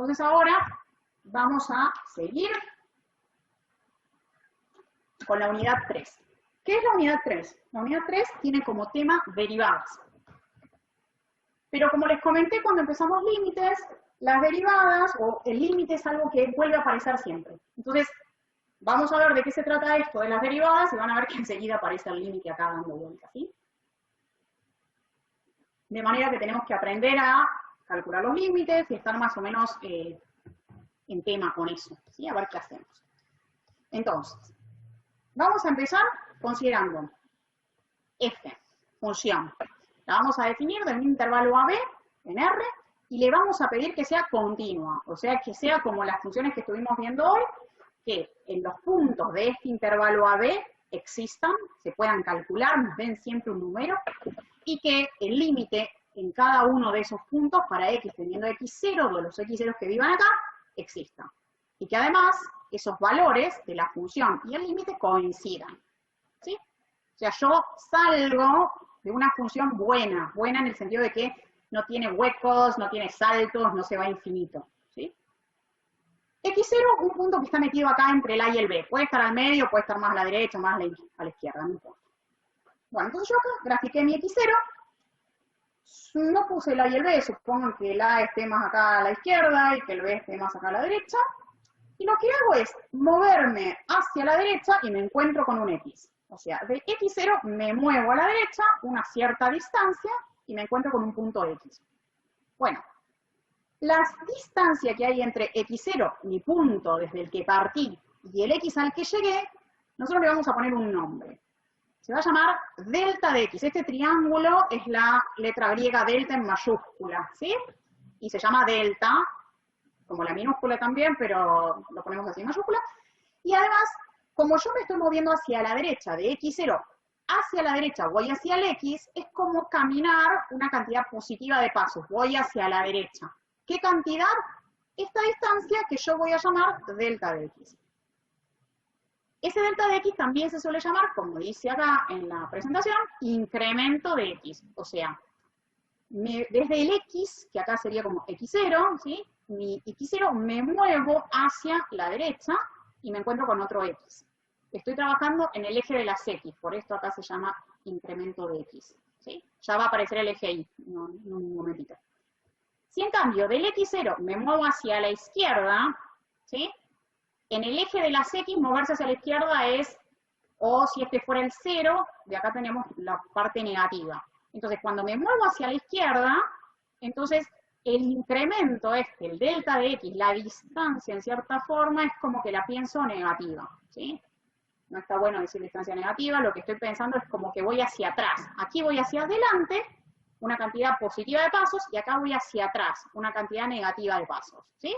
Entonces ahora vamos a seguir con la unidad 3. ¿Qué es la unidad 3? La unidad 3 tiene como tema derivadas. Pero como les comenté cuando empezamos límites, las derivadas o el límite es algo que vuelve a aparecer siempre. Entonces, vamos a ver de qué se trata esto de las derivadas y van a ver que enseguida aparece el límite acá dando vueltas, ¿sí? De manera que tenemos que aprender a calcular los límites y estar más o menos en tema con eso, ¿sí? A ver qué hacemos. Entonces, vamos a empezar considerando f, función. La vamos a definir de un intervalo AB en R y le vamos a pedir que sea continua, o sea, que sea como las funciones que estuvimos viendo hoy, que en los puntos de este intervalo AB existan, se puedan calcular, nos den siempre un número, y que el límite en cada uno de esos puntos para x teniendo x0, de los x0 que vivan acá, exista. Y que además esos valores de la función y el límite coincidan, ¿sí? O sea, yo salgo de una función buena, buena en el sentido de que no tiene huecos, no tiene saltos, no se va a infinito, ¿sí? X0, un punto que está metido acá entre el A y el B. Puede estar al medio, puede estar más a la derecha, más a la izquierda, no importa. Bueno, entonces yo acá grafiqué mi X0, no puse el A y el B, supongan que el A esté más acá a la izquierda y que el B esté más acá a la derecha. Y lo que hago es moverme hacia la derecha y me encuentro con un X. O sea, de X0 me muevo a la derecha una cierta distancia y me encuentro con un punto X. Bueno, la distancia que hay entre X0, mi punto desde el que partí, y el X al que llegué, nosotros le vamos a poner un nombre. Se va a llamar delta de X. Este triángulo es la letra griega delta en mayúscula, ¿sí? Y se llama delta, como la minúscula también, pero lo ponemos así en mayúscula. Y además, como yo me estoy moviendo hacia la derecha, de X0 hacia la derecha, voy hacia el X, es como caminar una cantidad positiva de pasos, voy hacia la derecha. ¿Qué cantidad? Esta distancia que yo voy a llamar delta de X. Ese delta de X también se suele llamar, como dice acá en la presentación, incremento de X. O sea, desde el X, que acá sería como X0, ¿sí? Mi X0 me muevo hacia la derecha y me encuentro con otro X. Estoy trabajando en el eje de las X, por esto acá se llama incremento de X, ¿sí? Ya va a aparecer el eje Y, no, un momentito. Si en cambio del X0 me muevo hacia la izquierda, ¿sí? En el eje de las X, moverse hacia la izquierda es, o si este fuera el 0, de acá tenemos la parte negativa. Entonces, cuando me muevo hacia la izquierda, entonces el incremento el delta de X, la distancia en cierta forma, es como que la pienso negativa, ¿sí? No está bueno decir distancia negativa, lo que estoy pensando es como que voy hacia atrás. Aquí voy hacia adelante, una cantidad positiva de pasos, y acá voy hacia atrás, una cantidad negativa de pasos, ¿sí?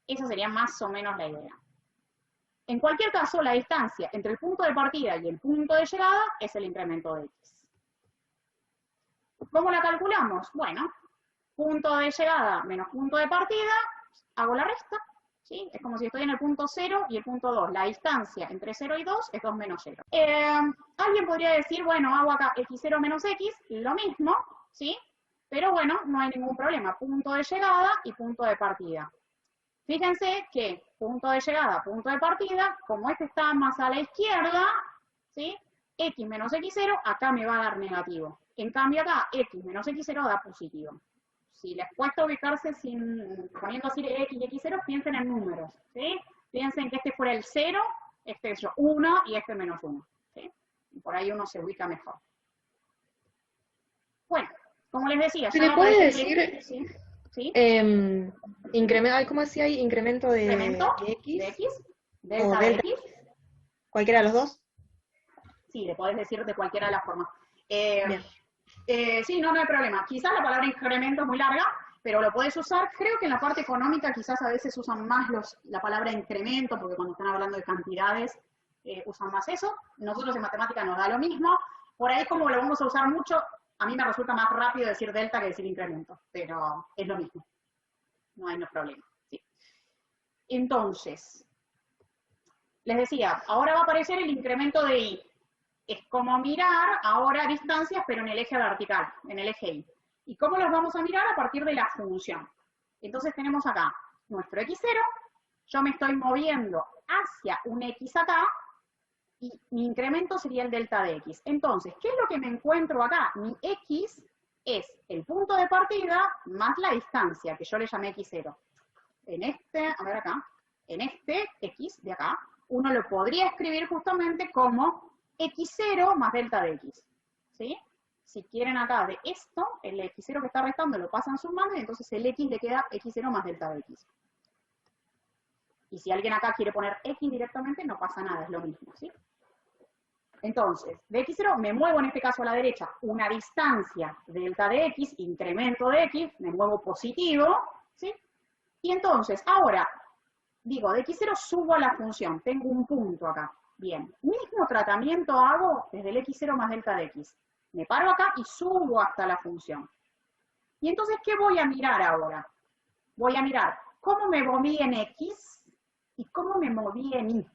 Esa sería más o menos la idea. En cualquier caso, la distancia entre el punto de partida y el punto de llegada es el incremento de X. ¿Cómo la calculamos? Bueno, punto de llegada menos punto de partida, hago la resta, ¿sí? Es como si estoy en el punto 0 y el punto 2. La distancia entre 0 y 2 es 2 menos 0. Alguien podría decir, bueno, hago acá x0 menos x, lo mismo, ¿sí? Pero bueno, no hay ningún problema. Punto de llegada y punto de partida. Fíjense que punto de llegada, punto de partida, como este está más a la izquierda, ¿sí? X menos x0, acá me va a dar negativo. En cambio acá, x menos x0 da positivo. Si les cuesta ubicarse poniendo así x y x0, piensen en números, ¿sí? Piensen que este fuera el 0, este es 1 y este menos 1, ¿sí? Y por ahí uno se ubica mejor. Bueno, como les decía, ¿Se ya le puede decir ¿sí? ¿Sí? ¿Cómo decía ahí? Incremento de X. De X, delta, o delta de X. ¿Cualquiera de los dos? Sí, le podés decir de cualquiera de las formas. Bien. Sí, no hay problema. Quizás la palabra incremento es muy larga, pero lo podés usar. Creo que en la parte económica quizás a veces usan más la palabra incremento, porque cuando están hablando de cantidades usan más eso. Nosotros en matemática nos da lo mismo. Por ahí como lo vamos a usar mucho, a mí me resulta más rápido decir delta que decir incremento, pero es lo mismo. No hay problema. ¿Sí? Entonces, les decía, ahora va a aparecer el incremento de Y. Es como mirar ahora distancias, pero en el eje vertical, en el eje Y. ¿Y cómo los vamos a mirar? A partir de la función. Entonces tenemos acá nuestro x0, yo me estoy moviendo hacia un x acá, y mi incremento sería el delta de x. Entonces, ¿qué es lo que me encuentro acá? Mi x es el punto de partida más la distancia, que yo le llamé x0. En este, a ver acá, en este x de acá, uno lo podría escribir justamente como x0 más delta de x. ¿Sí? Si quieren acá de esto, el x0 que está restando lo pasan sumando y entonces el x le queda x0 más delta de x. Y si alguien acá quiere poner x directamente, no pasa nada, es lo mismo, ¿sí? Entonces, de x0 me muevo en este caso a la derecha una distancia delta de x, incremento de x, me muevo positivo, ¿sí? Y entonces, ahora, digo, de x0 subo a la función, tengo un punto acá. Bien, mismo tratamiento hago desde el x0 más delta de x. Me paro acá y subo hasta la función. Y entonces, ¿qué voy a mirar ahora? Voy a mirar cómo me moví en x y cómo me moví en y.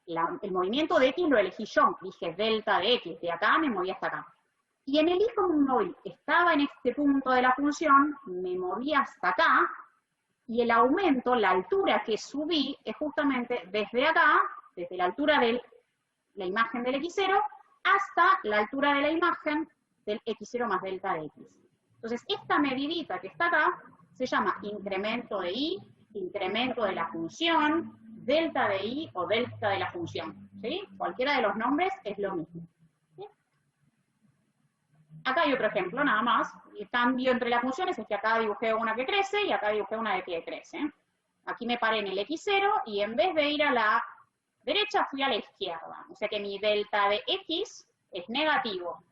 El movimiento de x lo elegí yo, dije delta de x, de acá me moví hasta acá. Y en el y como me moví, estaba en este punto de la función, me moví hasta acá, y el aumento, la altura que subí, es justamente desde acá, desde la altura de la imagen del x0, hasta la altura de la imagen del x0 más delta de x. Entonces, esta medidita que está acá, se llama incremento de y, incremento de la función, delta de y o delta de la función, ¿sí? Cualquiera de los nombres es lo mismo. ¿Sí? Acá hay otro ejemplo, nada más. El cambio entre las funciones es que acá dibujé una que crece y acá dibujé una que crece. Aquí me paré en el x0 y en vez de ir a la derecha fui a la izquierda. O sea que mi delta de x es negativo.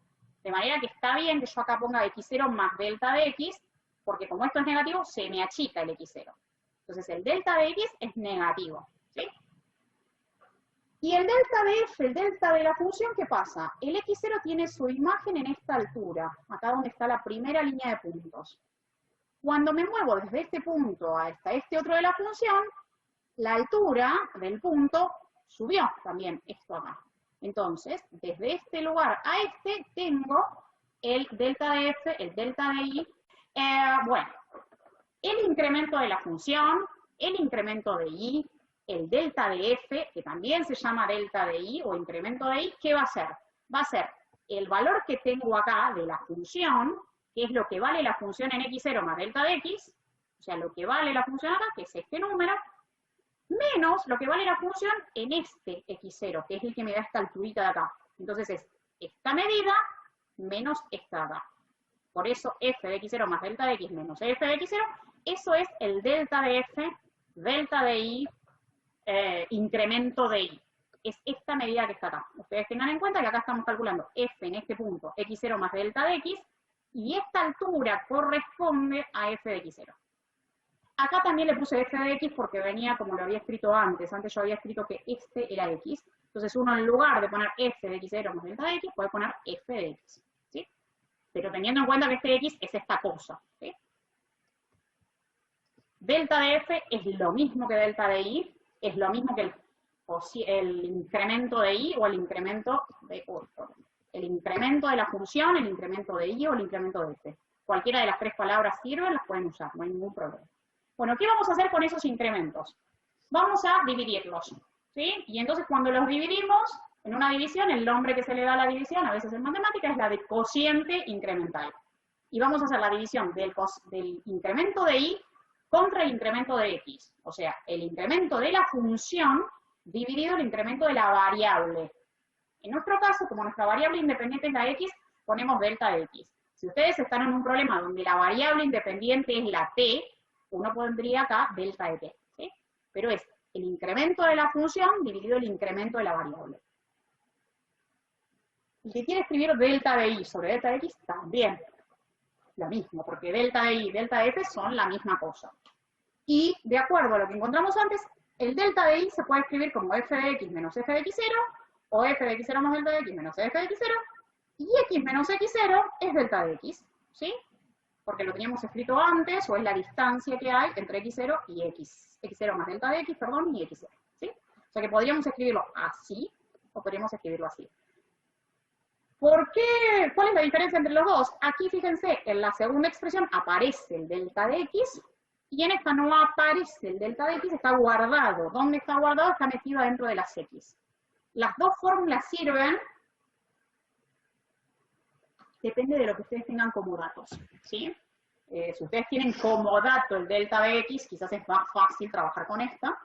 De manera que está bien que yo acá ponga x0 más delta de x, porque como esto es negativo, se me achica el x0. Entonces el delta de x es negativo. ¿Sí? Y el delta de f, el delta de la función, ¿qué pasa? El x0 tiene su imagen en esta altura, acá donde está la primera línea de puntos. Cuando me muevo desde este punto hasta este otro de la función, la altura del punto subió también, esto acá. Entonces, desde este lugar a este, tengo el delta de f, el delta de y. Bueno, el incremento de la función, el incremento de y, el delta de f, que también se llama delta de y o incremento de y, ¿qué va a ser? Va a ser el valor que tengo acá de la función, que es lo que vale la función en x0 más delta de x, o sea, lo que vale la función acá, que es este número, menos lo que vale la función en este x0, que es el que me da esta alturita de acá. Entonces es esta medida menos esta de acá. Por eso f de x0 más delta de x menos f de x0, eso es el delta de f, delta de y, incremento de y. Es esta medida que está acá. Ustedes tengan en cuenta que acá estamos calculando f en este punto, x0 más delta de x, y esta altura corresponde a f de x0. Acá también le puse f de x porque venía como lo había escrito antes. Antes yo había escrito que este era x. Entonces uno en lugar de poner f de x0 más delta de x, puede poner f de x. ¿Sí? Pero teniendo en cuenta que este x es esta cosa. ¿Sí? Delta de f es lo mismo que delta de y, es lo mismo que el incremento de y o el incremento de la función, el incremento de y o el incremento de f. Cualquiera de las tres palabras sirven, las pueden usar, no hay ningún problema. Bueno, ¿qué vamos a hacer con esos incrementos? Vamos a dividirlos, ¿sí? Y entonces cuando los dividimos, en una división, el nombre que se le da a la división, a veces en matemática, es la de cociente incremental. Y vamos a hacer la división del incremento de y contra el incremento de x. O sea, el incremento de la función dividido el incremento de la variable. En nuestro caso, como nuestra variable independiente es la x, ponemos delta de x. Si ustedes están en un problema donde la variable independiente es la t, uno pondría acá delta de t. ¿Sí? Pero es el incremento de la función dividido el incremento de la variable. Y si quiere escribir delta de y sobre delta de x, también lo mismo, porque delta de y y delta de f son la misma cosa. Y de acuerdo a lo que encontramos antes, el delta de y se puede escribir como f de x menos f de x0, o f de x0 más delta de x menos f de x0, y x menos x0 es delta de x, ¿sí? Porque lo teníamos escrito antes, o es la distancia que hay entre x0 y x. x0 más delta de x, perdón, y x0, ¿sí? O sea que podríamos escribirlo así, o podríamos escribirlo así. ¿Por qué? ¿Cuál es la diferencia entre los dos? Aquí, fíjense, en la segunda expresión aparece el delta de x, y en esta no aparece el delta de x, está guardado. ¿Dónde está guardado? Está metido dentro de las x. Las dos fórmulas sirven, depende de lo que ustedes tengan como datos, ¿sí? Si ustedes tienen como dato el delta de x, quizás es más fácil trabajar con esta.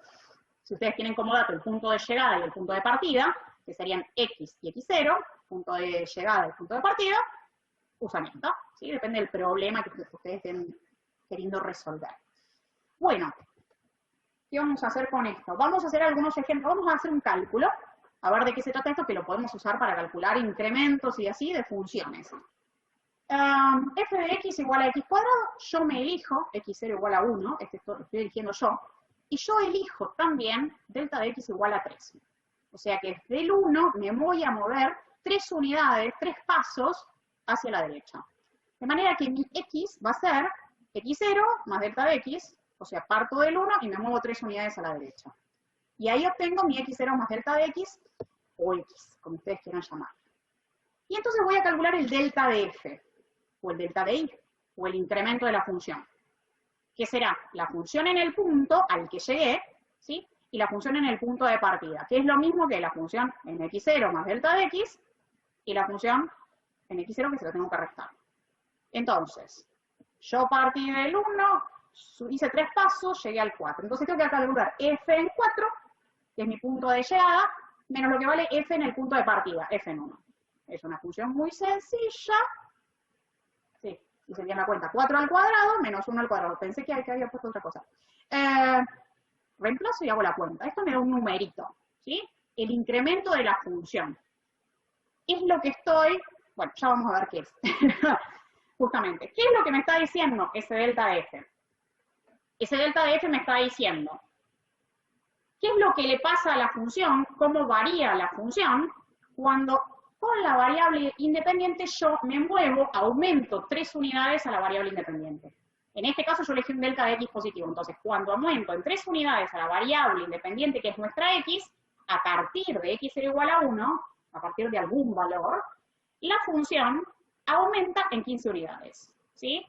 Si ustedes tienen como dato el punto de llegada y el punto de partida, que serían x y x0, punto de llegada y punto de partida, usan esta, ¿sí? Depende del problema que ustedes estén queriendo resolver. Bueno, ¿qué vamos a hacer con esto? Vamos a hacer algunos ejemplos, vamos a hacer un cálculo, a ver de qué se trata esto, que lo podemos usar para calcular incrementos y así de funciones. F de x igual a x cuadrado, yo me elijo x0 igual a 1, estoy eligiendo yo, y yo elijo también delta de x igual a 3. O sea que desde el 1 me voy a mover 3 unidades, 3 pasos hacia la derecha. De manera que mi x va a ser x0 más delta de x, o sea, parto del 1 y me muevo 3 unidades a la derecha. Y ahí obtengo mi x0 más delta de x, o x, como ustedes quieran llamar. Y entonces voy a calcular el delta de f, o el delta de y, o el incremento de la función, que será la función en el punto al que llegué, ¿sí? Y la función en el punto de partida, que es lo mismo que la función en x0 más delta de x, y la función en x0 que se lo tengo que restar. Entonces, yo partí del 1, hice 3 pasos, llegué al 4. Entonces tengo que calcular f en 4, que es mi punto de llegada, menos lo que vale f en el punto de partida, f en 1. Es una función muy sencilla. Sí, hice bien la cuenta. 4 al cuadrado menos 1 al cuadrado. Pensé que había puesto otra cosa. Reemplazo y hago la cuenta. Esto me da un numerito, ¿sí? El incremento de la función. Es lo que estoy... Bueno, ya vamos a ver qué es. Justamente. ¿Qué es lo que me está diciendo ese delta de f? Ese delta de f me está diciendo qué es lo que le pasa a la función, cómo varía la función, cuando con la variable independiente yo me muevo, aumento 3 unidades a la variable independiente. En este caso yo elegí un delta de x positivo, entonces cuando aumento en 3 unidades a la variable independiente que es nuestra x, a partir de x0 igual a 1, a partir de algún valor, la función aumenta en 15 unidades, ¿sí?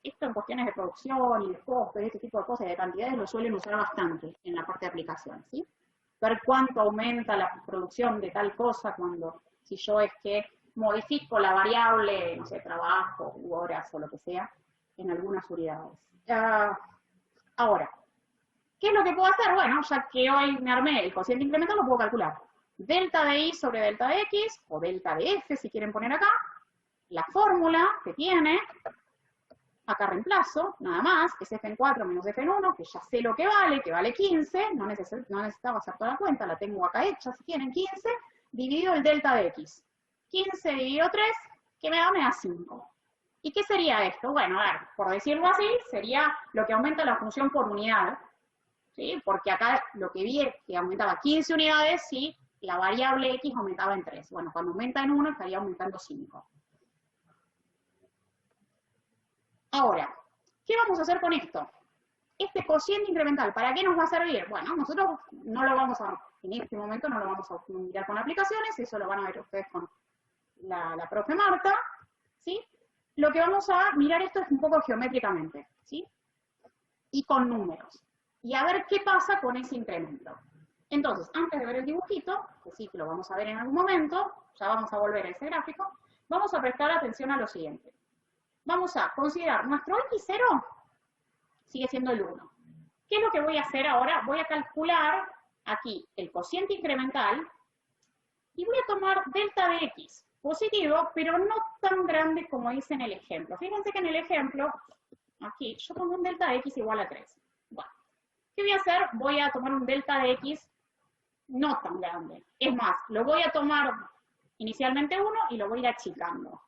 Esto en cuestiones de producción y de costos, este tipo de cosas y de cantidades lo suelen usar bastante en la parte de aplicación, ¿sí? Ver cuánto aumenta la producción de tal cosa cuando, si yo es que modifico la variable, no sé, trabajo u horas o lo que sea, en algunas unidades. Ahora, ¿qué es lo que puedo hacer? Bueno, ya que hoy me armé el cociente incremental, lo puedo calcular. Delta de y sobre delta de x, o delta de f, si quieren poner acá, la fórmula que tiene, acá reemplazo, nada más, es f en 4 menos f en 1, que ya sé lo que vale 15, no necesitaba hacer toda la cuenta, la tengo acá hecha, si quieren 15, dividido el delta de x. 15 dividido 3, ¿qué me da? Me da 5. ¿Y qué sería esto? Bueno, a ver, por decirlo así, sería lo que aumenta la función por unidad, ¿sí? Porque acá lo que vi es que aumentaba 15 unidades si la variable x aumentaba en 3. Bueno, cuando aumenta en 1 estaría aumentando 5. Ahora, ¿qué vamos a hacer con esto? Este cociente incremental, ¿para qué nos va a servir? Bueno, nosotros no lo vamos a, en este momento no lo vamos a mirar con aplicaciones, eso lo van a ver ustedes con la profe Marta, ¿sí? Lo que vamos a mirar esto es un poco geométricamente, ¿sí? Y con números. Y a ver qué pasa con ese incremento. Entonces, antes de ver el dibujito, que sí que lo vamos a ver en algún momento, ya vamos a volver a ese gráfico, vamos a prestar atención a lo siguiente. Vamos a considerar nuestro x0 sigue siendo el 1. ¿Qué es lo que voy a hacer ahora? Voy a calcular aquí el cociente incremental y voy a tomar delta de x positivo, pero no tan grande como dice en el ejemplo. Fíjense que en el ejemplo, aquí, yo tomo un delta de x igual a 3. Bueno, ¿qué voy a hacer? Voy a tomar un delta de x no tan grande. Es más, lo voy a tomar inicialmente 1 y lo voy a ir achicando.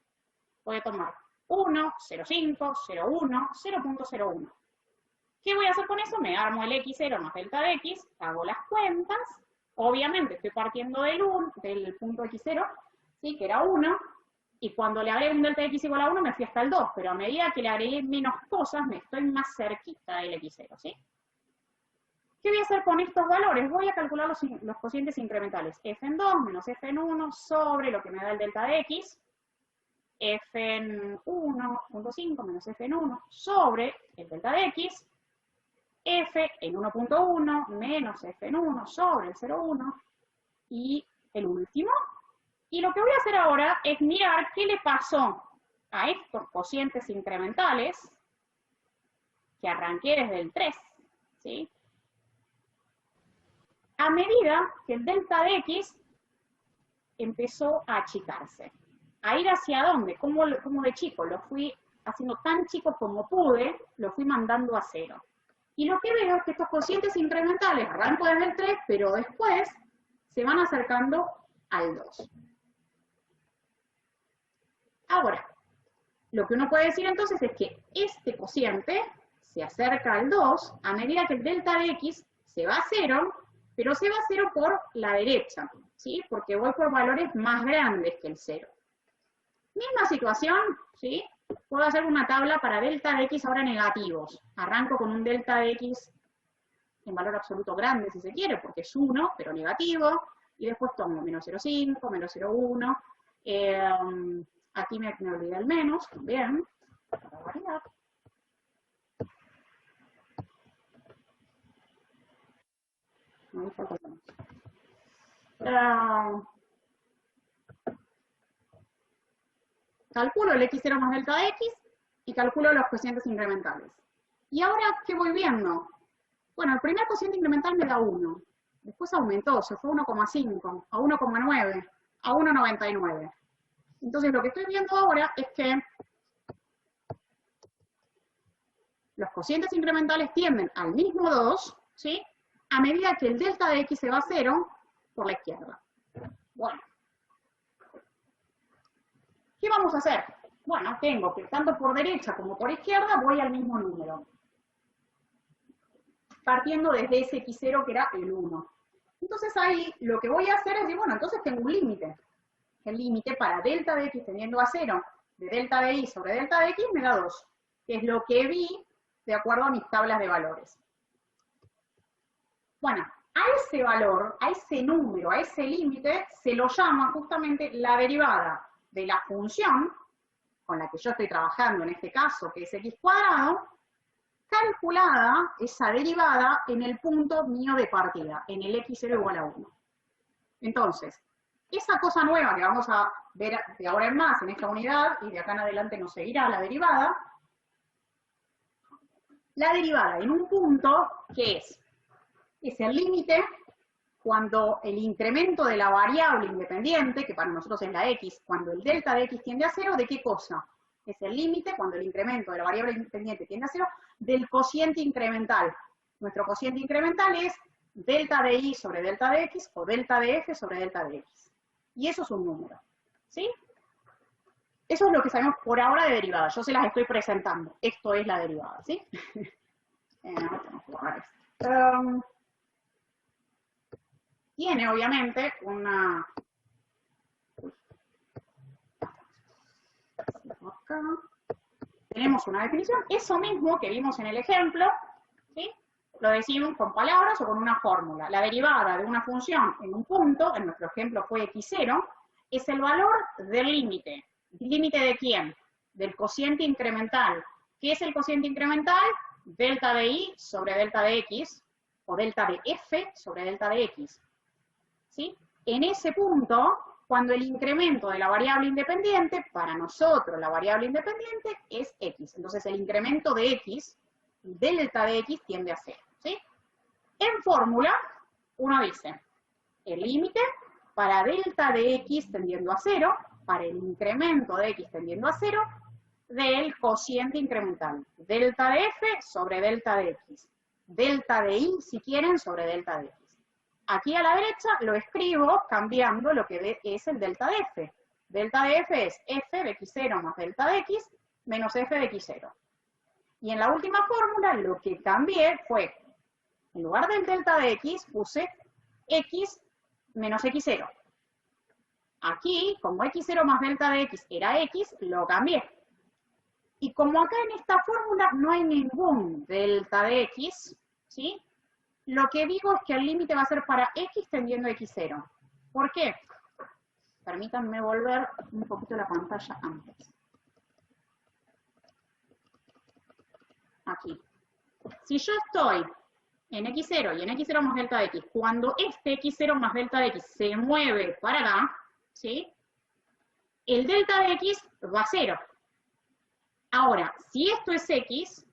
Voy a tomar 1, 0,5, 0,1, 0.01. ¿Qué voy a hacer con eso? Me armo el x0 más delta de x, hago las cuentas, obviamente estoy partiendo del punto x0, ¿sí? Que era 1, y cuando le agregué un delta de x igual a 1 me fui hasta el 2, pero a medida que le agregué menos cosas me estoy más cerquita del x0, ¿sí? ¿Qué voy a hacer con estos valores? Voy a calcular los cocientes incrementales, f en 2 menos f en 1 sobre lo que me da el delta de x, f en 1.5 menos f en 1 sobre el delta de x, f en 1.1 menos f en 1 sobre el 0,1 y el último. Y lo que voy a hacer ahora es mirar qué le pasó a estos cocientes incrementales que arranqué desde el 3, ¿sí? A medida que el delta de x empezó a achicarse. ¿A ir hacia dónde? Como de chico, lo fui haciendo tan chico como pude, lo fui mandando a 0. Y lo que veo es que estos cocientes incrementales arranco desde el 3, pero después se van acercando al 2. Ahora, lo que uno puede decir entonces es que este cociente se acerca al 2 a medida que el delta de x se va a 0, pero se va a 0 por la derecha, ¿sí? Porque voy por valores más grandes que el 0. Misma situación, ¿sí? Puedo hacer una tabla para delta de x ahora negativos. Arranco con un delta de x en valor absoluto grande, si se quiere, porque es 1, pero negativo, y después tomo menos 0,5, menos 0,1, aquí me olvidé el menos, también, para variar. No, falta el menos. Calculo el x0 más delta de x y calculo los cocientes incrementales. ¿Y ahora qué voy viendo? Bueno, el primer cociente incremental me da 1. Después aumentó, se fue a 1,5, a 1,9, a 1,99. Entonces lo que estoy viendo ahora es que los cocientes incrementales tienden al mismo 2, ¿sí? A medida que el delta de x se va a 0 por la izquierda. Bueno. ¿Qué vamos a hacer? Bueno, tengo que tanto por derecha como por izquierda voy al mismo número. Partiendo desde ese x0 que era el 1. Entonces ahí lo que voy a hacer es decir, bueno, entonces tengo un límite. El límite para delta de x tendiendo a 0 de delta de y sobre delta de x me da 2, que es lo que vi de acuerdo a mis tablas de valores. Bueno, a ese valor, a ese número, a ese límite, se lo llama justamente la derivada de la función con la que yo estoy trabajando en este caso, que es x cuadrado, calculada esa derivada en el punto mío de partida, en el x0 igual a 1. Entonces, esa cosa nueva que vamos a ver de ahora en más en esta unidad, y de acá en adelante nos seguirá la derivada en un punto que es el límite cuando el incremento de la variable independiente, que para nosotros es la x, cuando el delta de x tiende a 0, ¿de qué cosa? Es el límite cuando el incremento de la variable independiente tiende a 0 del cociente incremental. Nuestro cociente incremental es delta de y sobre delta de x o delta de f sobre delta de x. Y eso es un número, ¿sí? Eso es lo que sabemos por ahora de derivada. Yo se las estoy presentando. Esto es la derivada, ¿sí? Vamos a borrar esto. Tiene obviamente una... Acá. Tenemos una definición. Eso mismo que vimos en el ejemplo, ¿sí? Lo decimos con palabras o con una fórmula. La derivada de una función en un punto, en nuestro ejemplo fue x0, es el valor del límite. ¿Límite de quién? Del cociente incremental. ¿Qué es el cociente incremental? Delta de y sobre delta de x, o delta de f sobre delta de x. ¿Sí? En ese punto, cuando el incremento de la variable independiente, para nosotros la variable independiente es x. Entonces el incremento de x, delta de x, tiende a 0. ¿Sí? En fórmula, uno dice, el límite para delta de x tendiendo a 0, para el incremento de x tendiendo a 0, del cociente incremental. Delta de f sobre delta de x. Delta de y, si quieren, sobre delta de x. Aquí a la derecha lo escribo cambiando lo que es el delta de f. Delta de f es f de x0 más delta de x menos f de x0. Y en la última fórmula lo que cambié fue, en lugar del delta de x, puse x menos x0. Aquí, como x0 más delta de x era x, lo cambié. Y como acá en esta fórmula no hay ningún delta de x, ¿sí? Lo que digo es que el límite va a ser para x tendiendo a x0. ¿Por qué? Permítanme volver un poquito la pantalla antes. Aquí. Si yo estoy en x0 y en x0 más delta de x, cuando este x0 más delta de x se mueve para acá, ¿sí? El delta de x va a 0. Ahora, si esto es x,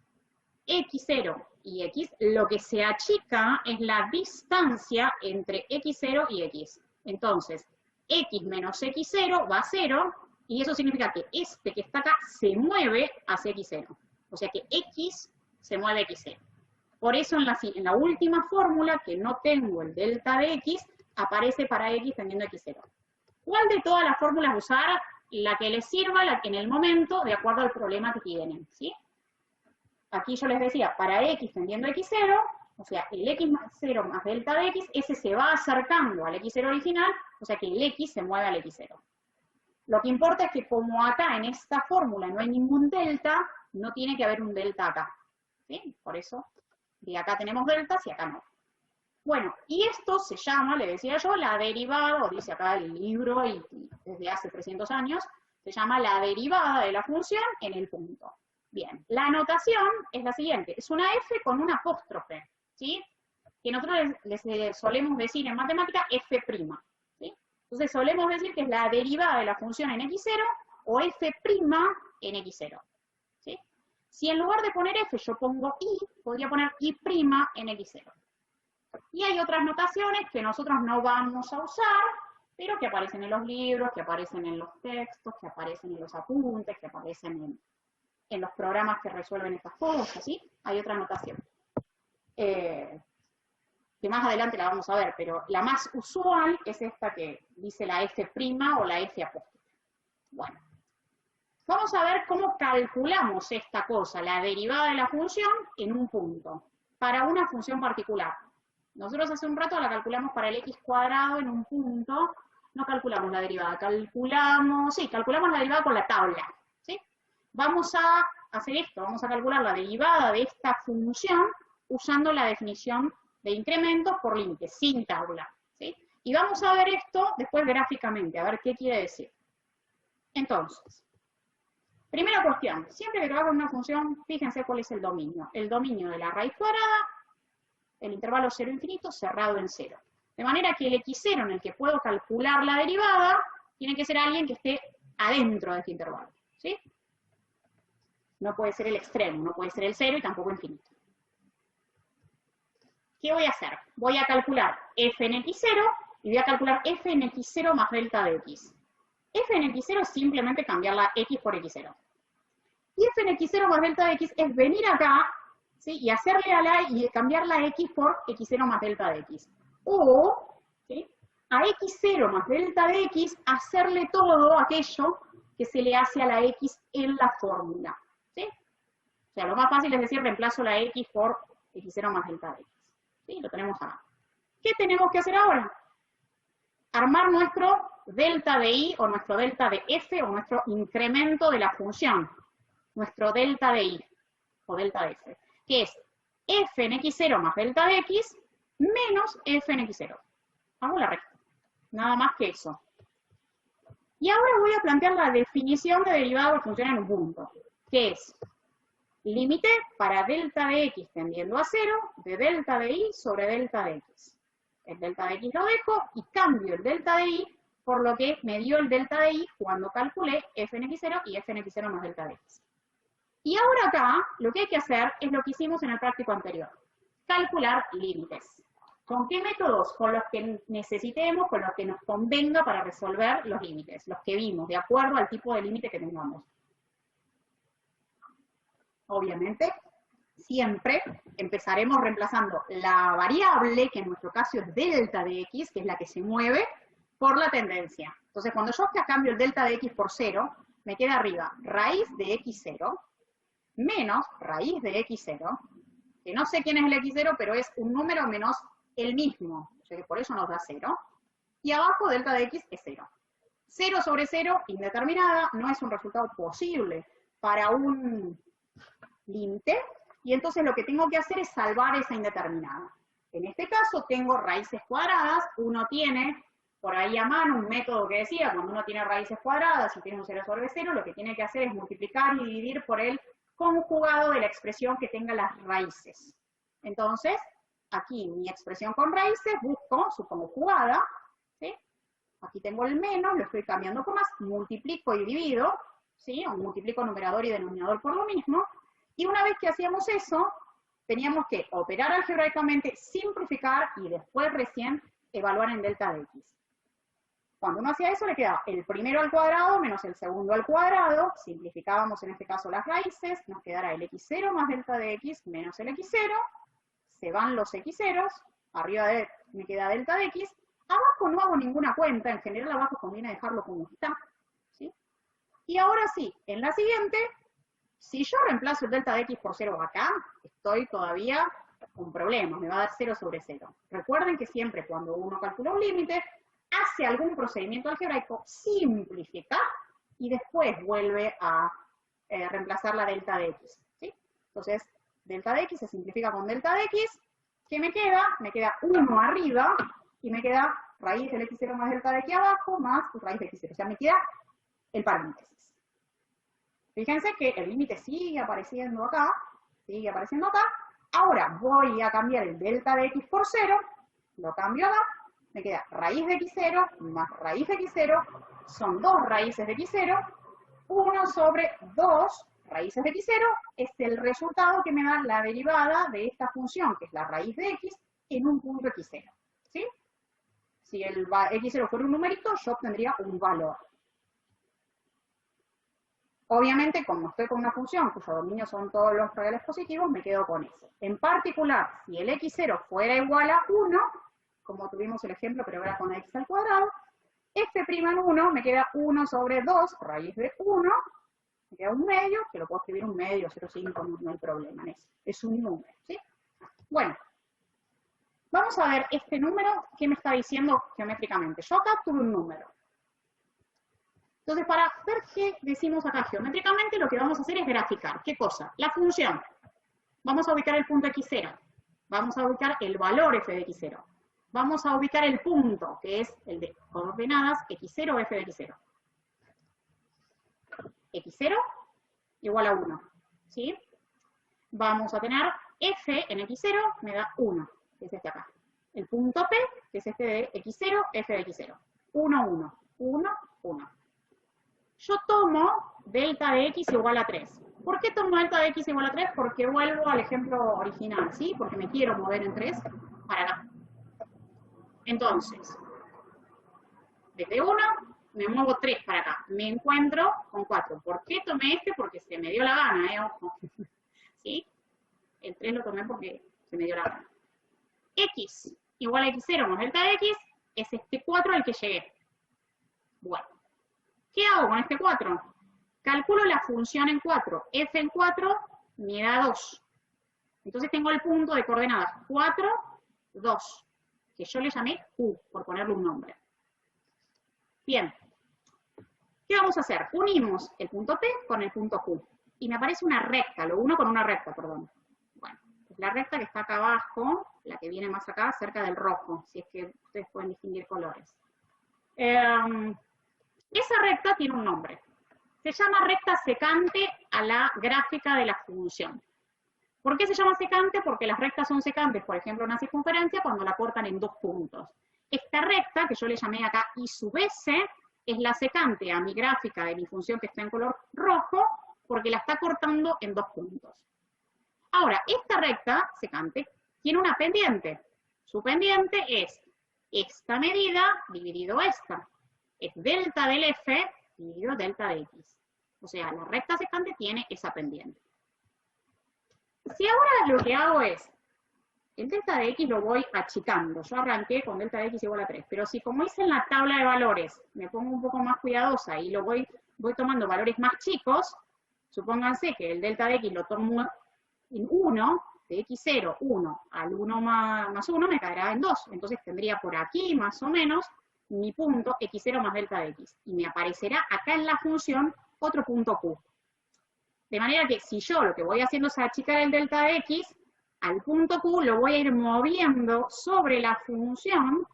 x0 y x, lo que se achica es la distancia entre x0 y x. Entonces, x menos x0 va a 0, y eso significa que este que está acá se mueve hacia x0. O sea que x se mueve a x0. Por eso en la última fórmula, que no tengo el delta de x, aparece para x tendiendo a x0. ¿Cuál de todas las fórmulas usar? La que les sirva en el momento, de acuerdo al problema que tienen, ¿sí? Aquí yo les decía, para x tendiendo a x0, o sea, el x0 más delta de x, ese se va acercando al x0 original, o sea que el x se mueve al x0. Lo que importa es que como acá en esta fórmula no hay ningún delta, no tiene que haber un delta acá, ¿sí? Por eso, de acá tenemos deltas y acá no. Bueno, y esto se llama, le decía yo, la derivada, o dice acá el libro, y desde hace 300 años, se llama la derivada de la función en el punto. Bien, la notación es la siguiente, es una f con un apóstrofe, ¿sí? Que nosotros les solemos decir en matemática f', ¿sí? Entonces solemos decir que es la derivada de la función en x0 o f' en x0, ¿sí? Si en lugar de poner f yo pongo i, podría poner i' en x0. Y hay otras notaciones que nosotros no vamos a usar, pero que aparecen en los libros, que aparecen en los textos, que aparecen en los apuntes, que aparecen en los programas que resuelven estas cosas, ¿sí? Hay otra notación. Que más adelante la vamos a ver, pero la más usual es esta que dice la f' o la f apóstrofe. Bueno, vamos a ver cómo calculamos esta cosa, la derivada de la función, en un punto, para una función particular. Nosotros hace un rato la calculamos para el x cuadrado en un punto, no calculamos la derivada, calculamos la derivada con la tabla, ¿sí? Vamos a hacer esto, vamos a calcular la derivada de esta función usando la definición de incrementos por límites, sin tabla, ¿sí? Y vamos a ver esto después gráficamente, a ver qué quiere decir. Entonces, primera cuestión, siempre que trabajo en una función, fíjense cuál es el dominio. El dominio de la raíz cuadrada, el intervalo 0 infinito cerrado en 0. De manera que el x0 en el que puedo calcular la derivada, tiene que ser alguien que esté adentro de este intervalo, ¿sí? No puede ser el extremo, no puede ser el 0 y tampoco infinito. ¿Qué voy a hacer? Voy a calcular f en x0 y voy a calcular f en x0 más delta de x. F en x0 es simplemente cambiar la x por x0. Y f en x0 más delta de x es venir acá, ¿sí? Y hacerle y cambiar la x por x0 más delta de x. O, ¿sí? A x0 más delta de x, hacerle todo aquello que se le hace a la x en la fórmula, ¿sí? O sea, lo más fácil es decir, reemplazo la x por x0 más delta de x. ¿Sí? Lo tenemos acá. ¿Qué tenemos que hacer ahora? Armar nuestro delta de i, o nuestro delta de f, o nuestro incremento de la función. Nuestro delta de i, o delta de f, que es f en x0 más delta de x, menos f en x0. Hago la recta. Nada más que eso. Y ahora voy a plantear la definición de derivada de función en un punto, que es límite para delta de x tendiendo a 0 de delta de i sobre delta de x. El delta de x lo dejo y cambio el delta de i por lo que me dio el delta de i cuando calculé f en x0 y f en x0 más delta de x. Y ahora acá, lo que hay que hacer es lo que hicimos en el práctico anterior. Calcular límites. ¿Con qué métodos? Con los que necesitemos, con los que nos convenga para resolver los límites, los que vimos, de acuerdo al tipo de límite que tengamos. Obviamente, siempre empezaremos reemplazando la variable, que en nuestro caso es delta de x, que es la que se mueve, por la tendencia. Entonces, cuando yo acá cambio el delta de x por 0, me queda arriba raíz de x0, menos raíz de x0, que no sé quién es el x0, pero es un número menos el mismo, o sea que por eso nos da 0, y abajo delta de x es 0. 0 sobre 0, indeterminada, no es un resultado posible para un límite, y entonces lo que tengo que hacer es salvar esa indeterminada. En este caso tengo raíces cuadradas, uno tiene por ahí a mano un método que decía, cuando uno tiene raíces cuadradas y tiene un 0 sobre 0, lo que tiene que hacer es multiplicar y dividir por el conjugado de la expresión que tenga las raíces. Entonces, aquí mi expresión con raíces, busco su conjugada, ¿sí? Aquí tengo el menos, lo estoy cambiando por más, multiplico y divido, ¿sí? O multiplico numerador y denominador por lo mismo, y una vez que hacíamos eso, teníamos que operar algebraicamente, simplificar y después recién evaluar en delta de x. Cuando uno hacía eso, le quedaba el primero al cuadrado menos el segundo al cuadrado, simplificábamos en este caso las raíces, nos quedará el x0 más delta de x menos el x0, se van los x0, arriba me queda delta de x, abajo no hago ninguna cuenta, en general abajo conviene dejarlo como está, ¿sí? Y ahora sí, en la siguiente, si yo reemplazo el delta de x por 0 acá, estoy todavía con problemas, me va a dar 0 sobre 0. Recuerden que siempre cuando uno calcula un límite, hace algún procedimiento algebraico, simplifica y después vuelve a reemplazar la delta de x, ¿sí? Entonces, delta de x se simplifica con delta de x, ¿qué me queda? Me queda 1 arriba y me queda raíz del x0 más delta de x abajo más raíz de x0. O sea, me queda el paréntesis. Fíjense que el límite sigue apareciendo acá, Ahora voy a cambiar el delta de x por 0, lo cambio acá, me queda raíz de x0 más raíz de x0, son 2 raíces de x0, 1 sobre 2 raíces de x0 es el resultado que me da la derivada de esta función, que es la raíz de x, en un punto x0, ¿sí? Si el x0 fuera un numerito, yo obtendría un valor. Obviamente, como estoy con una función cuyo dominio son todos los reales positivos, me quedo con eso. En particular, si el x0 fuera igual a 1, como tuvimos el ejemplo, pero ahora con x al cuadrado, f' en 1 me queda 1 sobre 2, raíz de 1, me queda un medio, que lo puedo escribir un medio, 0,5, no hay problema en eso. Es un número, ¿sí? Bueno, vamos a ver este número, ¿qué me está diciendo geométricamente? Yo acá tuve un número. Entonces, para ver qué decimos acá geométricamente, lo que vamos a hacer es graficar. ¿Qué cosa? La función. Vamos a ubicar el punto x0. Vamos a ubicar el valor f de x0. Vamos a ubicar el punto, que es el de coordenadas x0, f de x0. x0 igual a 1, ¿sí? Vamos a tener f en x0, me da 1, que es este acá. El punto P, que es este de x0, f de x0. 1, 1, 1, 1. Yo tomo delta de x igual a 3. ¿Por qué tomo delta de x igual a 3? Porque vuelvo al ejemplo original, ¿sí? Porque me quiero mover en 3 para acá. Entonces, desde 1 me muevo 3 para acá. Me encuentro con 4. ¿Por qué tomé este? Porque se me dio la gana, ojo. ¿Sí? El 3 lo tomé porque se me dio la gana. X igual a x0 más delta de x es este 4 al que llegué. Bueno. ¿Qué hago con este 4? Calculo la función en 4. F en 4 me da 2. Entonces tengo el punto de coordenadas 4, 2, que yo le llamé Q, por ponerle un nombre. Bien. ¿Qué vamos a hacer? Unimos el punto P con el punto Q. Y me aparece una recta, lo uno con una recta, perdón. Bueno, es la recta que está acá abajo, la que viene más acá, cerca del rojo, si es que ustedes pueden distinguir colores. Esa recta tiene un nombre. Se llama recta secante a la gráfica de la función. ¿Por qué se llama secante? Porque las rectas son secantes, por ejemplo, una circunferencia, cuando la cortan en 2 puntos. Esta recta, que yo le llamé acá I sub S, es la secante a mi gráfica de mi función que está en color rojo, porque la está cortando en 2 puntos. Ahora, esta recta secante tiene una pendiente. Su pendiente es esta medida dividido esta. Es delta del f dividido delta de x. O sea, la recta secante tiene esa pendiente. Si ahora lo que hago es, el delta de x lo voy achicando. Yo arranqué con delta de x igual a 3. Pero si como hice en la tabla de valores, me pongo un poco más cuidadosa y lo voy tomando valores más chicos, supónganse que el delta de x lo tomo en 1, de x0, 1 al 1 más 1 me caerá en 2. Entonces tendría por aquí más o menos mi punto x0 más delta de x. Y me aparecerá acá en la función otro punto q. De manera que si yo lo que voy haciendo es achicar el delta de x, al punto q lo voy a ir moviendo sobre la función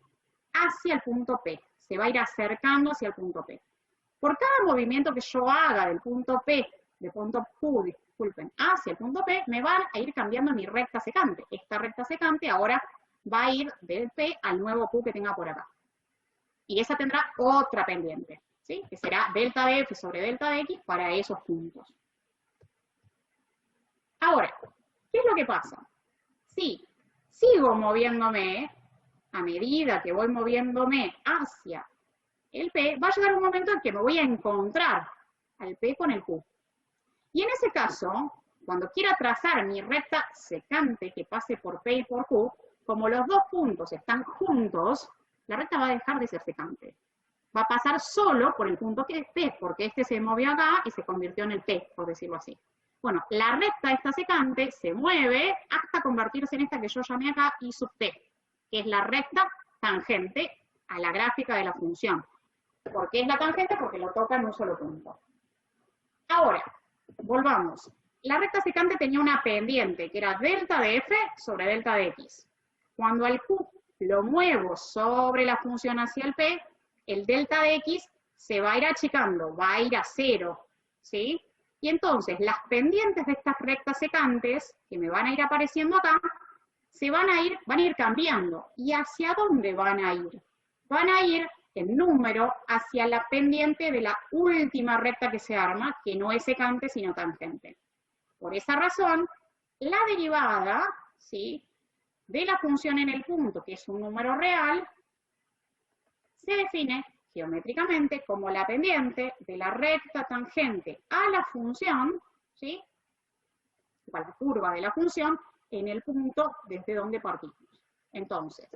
hacia el punto p. se va a ir acercando hacia el punto P. Por cada movimiento que yo haga del punto P, del punto Q, disculpen, hacia el punto P, me van a ir cambiando mi recta secante. Esta recta secante ahora va a ir del P al nuevo Q que tenga por acá. Y esa tendrá otra pendiente, ¿sí? Que será delta de F sobre delta de X para esos puntos. Ahora, ¿qué es lo que pasa? Si sigo moviéndome, a medida que voy moviéndome hacia el P, va a llegar un momento en que me voy a encontrar al P con el Q. Y en ese caso, cuando quiera trazar mi recta secante que pase por P y por Q, como los dos puntos están juntos, la recta va a dejar de ser secante. Va a pasar solo por el punto que es P, porque este se movió acá y se convirtió en el P, por decirlo así. Bueno, la recta esta secante se mueve hasta convertirse en esta que yo llamé acá I sub T, que es la recta tangente a la gráfica de la función. ¿Por qué es la tangente? Porque lo toca en un solo punto. Ahora, volvamos. La recta secante tenía una pendiente, que era delta de F sobre delta de X. Cuando al Q lo muevo sobre la función hacia el P, el delta de X se va a ir achicando, va a ir a 0, ¿sí? Y entonces las pendientes de estas rectas secantes, que me van a ir apareciendo acá, van a ir cambiando. ¿Y hacia dónde van a ir? Van a ir en número hacia la pendiente de la última recta que se arma, que no es secante sino tangente. Por esa razón, la derivada, ¿sí?, de la función en el punto, que es un número real, se define geométricamente como la pendiente de la recta tangente a la función, ¿sí?, o a la curva de la función, en el punto desde donde partimos. Entonces,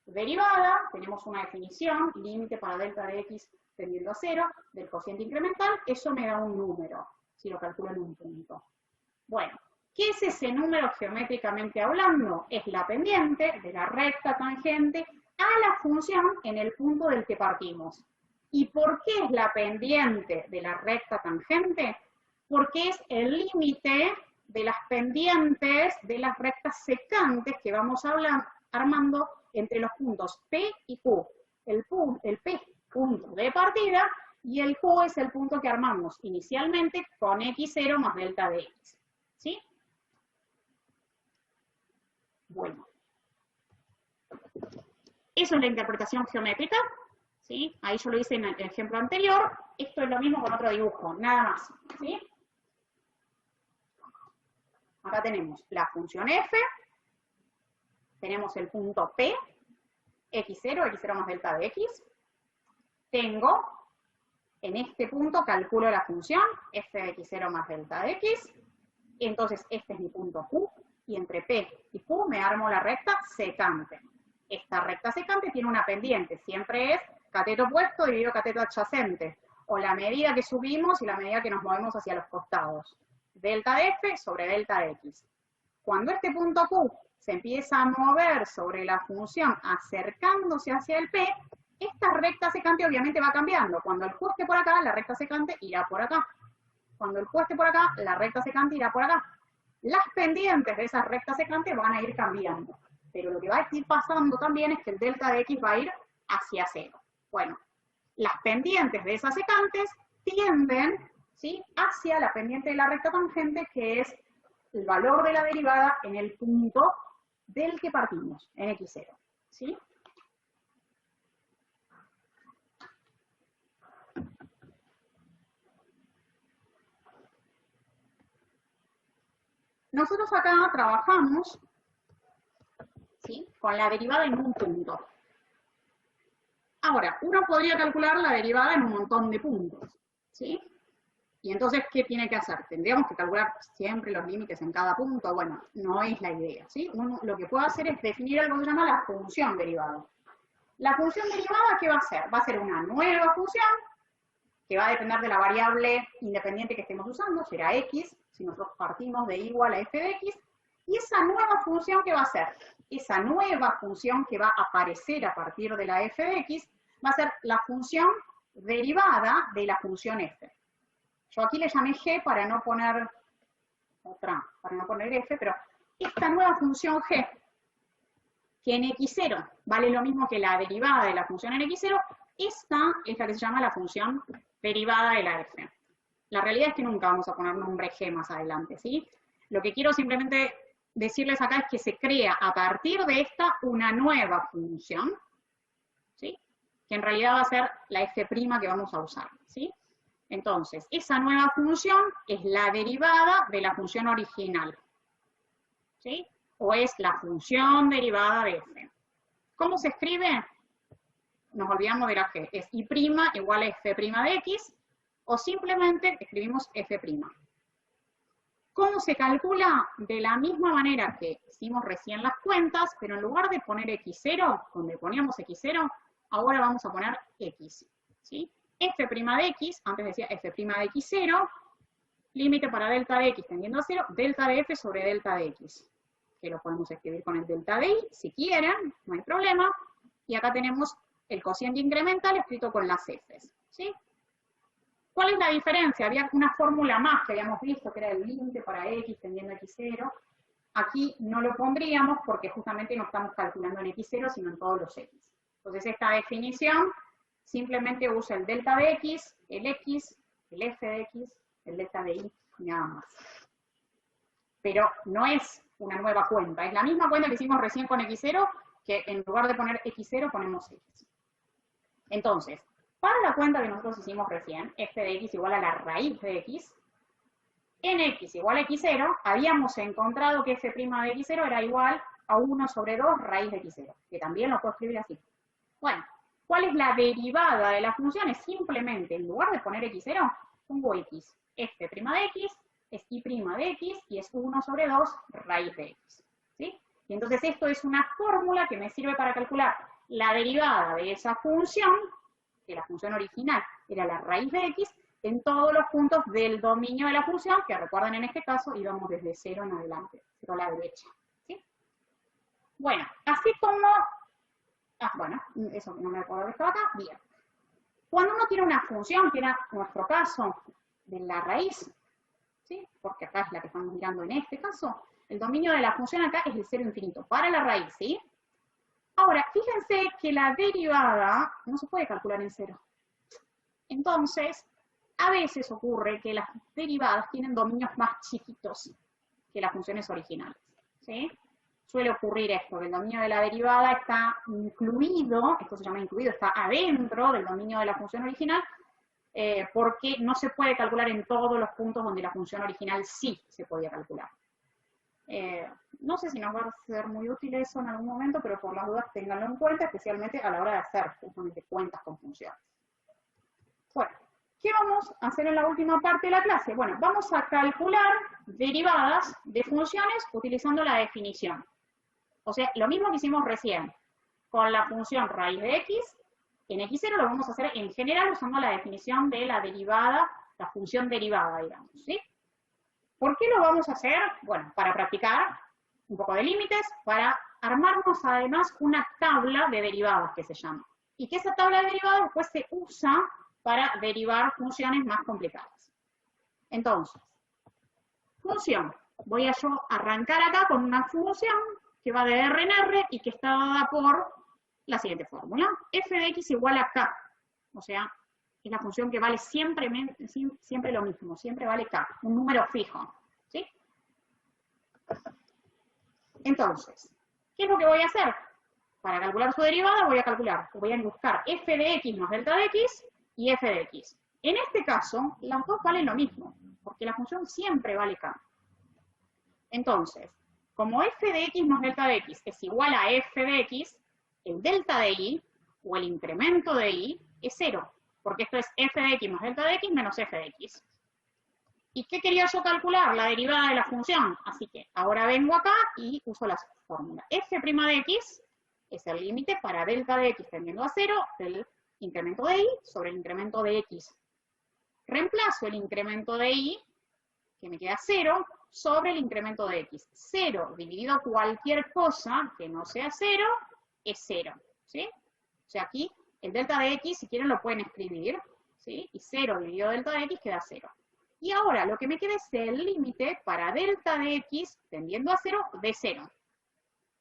derivada, tenemos una definición, límite para delta de X tendiendo a 0, del cociente incremental, eso me da un número, si lo calculo en un punto. Bueno, ¿qué es ese número geométricamente hablando? Es la pendiente de la recta tangente a la función en el punto del que partimos. ¿Y por qué es la pendiente de la recta tangente? Porque es el límite de las pendientes de las rectas secantes que vamos armando entre los puntos P y Q. El P, punto de partida, y el Q es el punto que armamos inicialmente con X0 más delta de X. ¿Sí? Bueno. Eso es la interpretación geométrica. ¿Sí? Ahí yo lo hice en el ejemplo anterior. Esto es lo mismo con otro dibujo, nada más. ¿Sí? Acá tenemos la función f, tenemos el punto P, x0, x0 más delta de x. Tengo, en este punto calculo la función f de x0 más delta de x. Entonces este es mi punto Q, y entre P y Q me armo la recta secante. Esta recta secante tiene una pendiente, siempre es cateto opuesto dividido cateto adyacente, o la medida que subimos y la medida que nos movemos hacia los costados. Delta de F sobre delta de X. Cuando este punto Q se empieza a mover sobre la función acercándose hacia el P, esta recta secante obviamente va cambiando. Cuando el Q esté por acá, la recta secante irá por acá. Cuando el Q esté por acá, la recta secante irá por acá. Las pendientes de esas rectas secantes van a ir cambiando. Pero lo que va a ir pasando también es que el delta de X va a ir hacia 0. Bueno, las pendientes de esas secantes tienden, ¿sí?, hacia la pendiente de la recta tangente, que es el valor de la derivada en el punto del que partimos, en x0. ¿Sí? Nosotros acá trabajamos, ¿sí?, con la derivada en un punto. Ahora, uno podría calcular la derivada en un montón de puntos, ¿sí? Y entonces, ¿qué tiene que hacer? Tendríamos que calcular siempre los límites en cada punto. Bueno, no es la idea, ¿sí? Uno lo que puede hacer es definir algo que se llama la función derivada. La función derivada, ¿qué va a hacer? Va a ser una nueva función que va a depender de la variable independiente que estemos usando, será x, si nosotros partimos de igual a f de x, y esa nueva función, ¿qué va a ser? Esa nueva función que va a aparecer a partir de la f de x va a ser la función derivada de la función f. Yo aquí le llamé g para no poner f, pero esta nueva función g, que en x0 vale lo mismo que la derivada de la función en x0, esta es la que se llama la función derivada de la f. La realidad es que nunca vamos a poner nombre g más adelante, ¿sí? Lo que quiero simplemente decirles acá es que se crea a partir de esta una nueva función, ¿sí? Que en realidad va a ser la f' que vamos a usar, ¿sí? Entonces, esa nueva función es la derivada de la función original, ¿sí? O es la función derivada de f. ¿Cómo se escribe? Nos olvidamos de la g. Es y' igual a f' de x, o simplemente escribimos f'. ¿Cómo se calcula? De la misma manera que hicimos recién las cuentas, pero en lugar de poner x0, donde poníamos x0, ahora vamos a poner x, ¿sí? f' de x, antes decía f' de x0, límite para delta de x tendiendo a 0, delta de f sobre delta de x, que lo podemos escribir con el delta de y, si quieren, no hay problema, y acá tenemos el cociente incremental escrito con las f's, ¿sí? ¿Cuál es la diferencia? Había una fórmula más que habíamos visto, que era el límite para x tendiendo a x0. Aquí no lo pondríamos porque justamente no estamos calculando en x0, sino en todos los x. Entonces esta definición simplemente usa el delta de x, el f de x, el delta de y, y nada más. Pero no es una nueva cuenta, es la misma cuenta que hicimos recién con x0, que en lugar de poner x0 ponemos x. Entonces, para la cuenta que nosotros hicimos recién, f de x igual a la raíz de x, en x igual a x0, habíamos encontrado que f' de x0 era igual a 1 sobre 2 raíz de x0, que también lo puedo escribir así. Bueno, ¿cuál es la derivada de la función? Es simplemente, en lugar de poner x0, pongo x. f' de x es y' de x y es 1 sobre 2 raíz de x, ¿sí? Y entonces esto es una fórmula que me sirve para calcular la derivada de esa función, que la función original era la raíz de x, en todos los puntos del dominio de la función, que recuerden en este caso íbamos desde 0 en adelante, 0 a la derecha, ¿sí? Bueno, así como... bueno, eso no me acuerdo que estaba acá, bien. Cuando uno tiene una función, que era nuestro caso, de la raíz, ¿sí? Porque acá es la que estamos mirando en este caso, el dominio de la función acá es el 0 infinito, para la raíz, ¿sí? Ahora, fíjense que la derivada no se puede calcular en 0. Entonces, a veces ocurre que las derivadas tienen dominios más chiquitos que las funciones originales, ¿sí? Suele ocurrir esto, que el dominio de la derivada está incluido, esto se llama incluido, está adentro del dominio de la función original, porque no se puede calcular en todos los puntos donde la función original sí se podía calcular. No sé si nos va a ser muy útil eso en algún momento, pero por las dudas ténganlo en cuenta, especialmente a la hora de hacer justamente cuentas con funciones. Bueno, ¿qué vamos a hacer en la última parte de la clase? Bueno, vamos a calcular derivadas de funciones utilizando la definición. O sea, lo mismo que hicimos recién con la función raíz de x, en x0 lo vamos a hacer en general usando la definición de la derivada, la función derivada, digamos, ¿sí? ¿Por qué lo vamos a hacer? Bueno, para practicar un poco de límites, para armarnos además una tabla de derivadas que se llama. Y que esa tabla de derivadas después se usa para derivar funciones más complicadas. Entonces, función. Voy a yo arrancar acá con una función que va de R en R y que está dada por la siguiente fórmula. F de x igual a k. O sea, es la función que vale siempre lo mismo, siempre vale k, un número fijo, ¿sí? Entonces, ¿qué es lo que voy a hacer? Para calcular su derivada voy a buscar f de x más delta de x y f de x. En este caso, las dos valen lo mismo, porque la función siempre vale k. Entonces, como f de x más delta de x es igual a f de x, el delta de y, o el incremento de y, es 0. Porque esto es f de x más delta de x menos f de x. ¿Y qué quería yo calcular? La derivada de la función. Así que ahora vengo acá y uso la fórmula. F' de x es el límite para delta de x tendiendo a 0 del incremento de y sobre el incremento de x. Reemplazo el incremento de y, que me queda 0, sobre el incremento de x. 0 dividido cualquier cosa que no sea 0 es 0. ¿Sí? O sea, aquí el delta de x, si quieren, lo pueden escribir, ¿sí? Y 0 dividido delta de x queda 0. Y ahora lo que me queda es el límite para delta de x tendiendo a 0 de 0.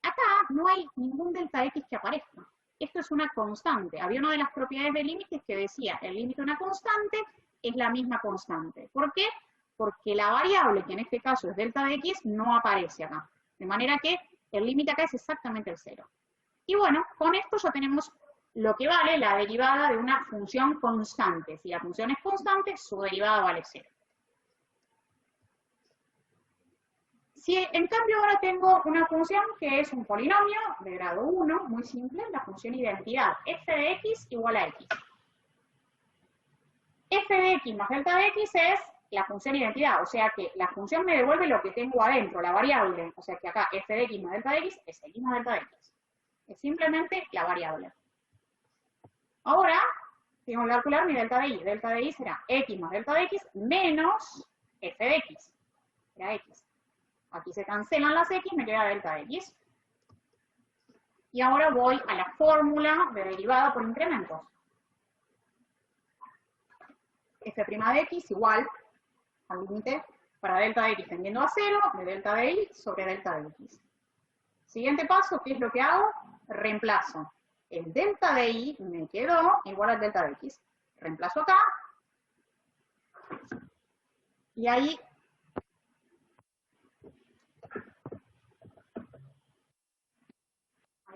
Acá no hay ningún delta x que aparezca. Esto es una constante. Había una de las propiedades del límite que decía, el límite de una constante es la misma constante. ¿Por qué? Porque la variable, que en este caso es delta de x, no aparece acá. De manera que el límite acá es exactamente el 0. Y bueno, con esto ya tenemos lo que vale la derivada de una función constante. Si la función es constante, su derivada vale 0. Si en cambio ahora tengo una función que es un polinomio de grado 1, muy simple, la función identidad, f de x igual a x. F de x más delta de x es la función identidad, o sea que la función me devuelve lo que tengo adentro, la variable, o sea que acá f de x más delta de x es x más delta de x. Es simplemente la variable. Ahora, tengo que calcular mi delta de y. Delta de y será x más delta de x menos f de x. Será x. Aquí se cancelan las x, me queda delta de x. Y ahora voy a la fórmula de derivada por incrementos. F' de x igual al límite para delta de x tendiendo a 0 de delta de y sobre delta de x. Siguiente paso, ¿qué es lo que hago? Reemplazo. El delta de y me quedó igual al delta de x. Reemplazo acá. Y ahí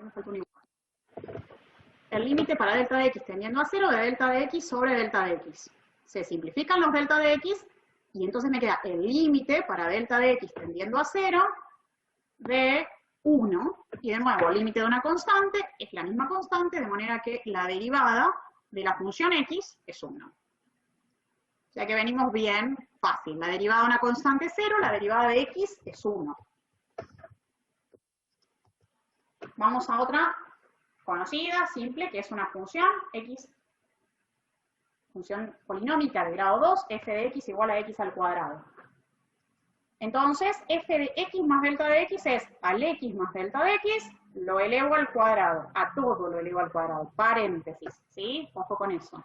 me falta un igual. El límite para delta de x tendiendo a 0 de delta de x sobre delta de x. Se simplifican los delta de x y entonces me queda el límite para delta de x tendiendo a 0 de 1. Y de nuevo, el límite de una constante es la misma constante, de manera que la derivada de la función x es 1. O sea que venimos bien fácil. La derivada de una constante es 0, la derivada de x es 1. Vamos a otra conocida, simple, que es una función x, función polinómica de grado 2, f de x igual a x al cuadrado. Entonces, f de x más delta de x es al x más delta de x, lo elevo al cuadrado, a todo lo elevo al cuadrado, paréntesis, ¿sí? Ojo con eso.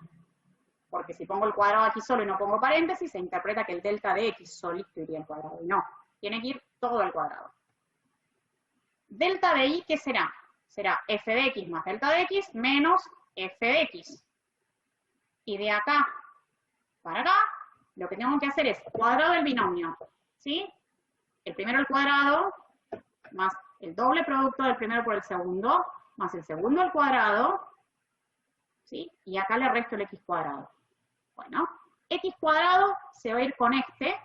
Porque si pongo el cuadrado aquí solo y no pongo paréntesis, se interpreta que el delta de x solito iría al cuadrado, y no, tiene que ir todo al cuadrado. Delta de y, ¿qué será? Será f de x más delta de x menos f de x. Y de acá para acá, lo que tengo que hacer es cuadrado del binomio, ¿sí? El primero al cuadrado, más el doble producto del primero por el segundo, más el segundo al cuadrado, ¿sí? Y acá le resto el x cuadrado. Bueno, x cuadrado se va a ir con este,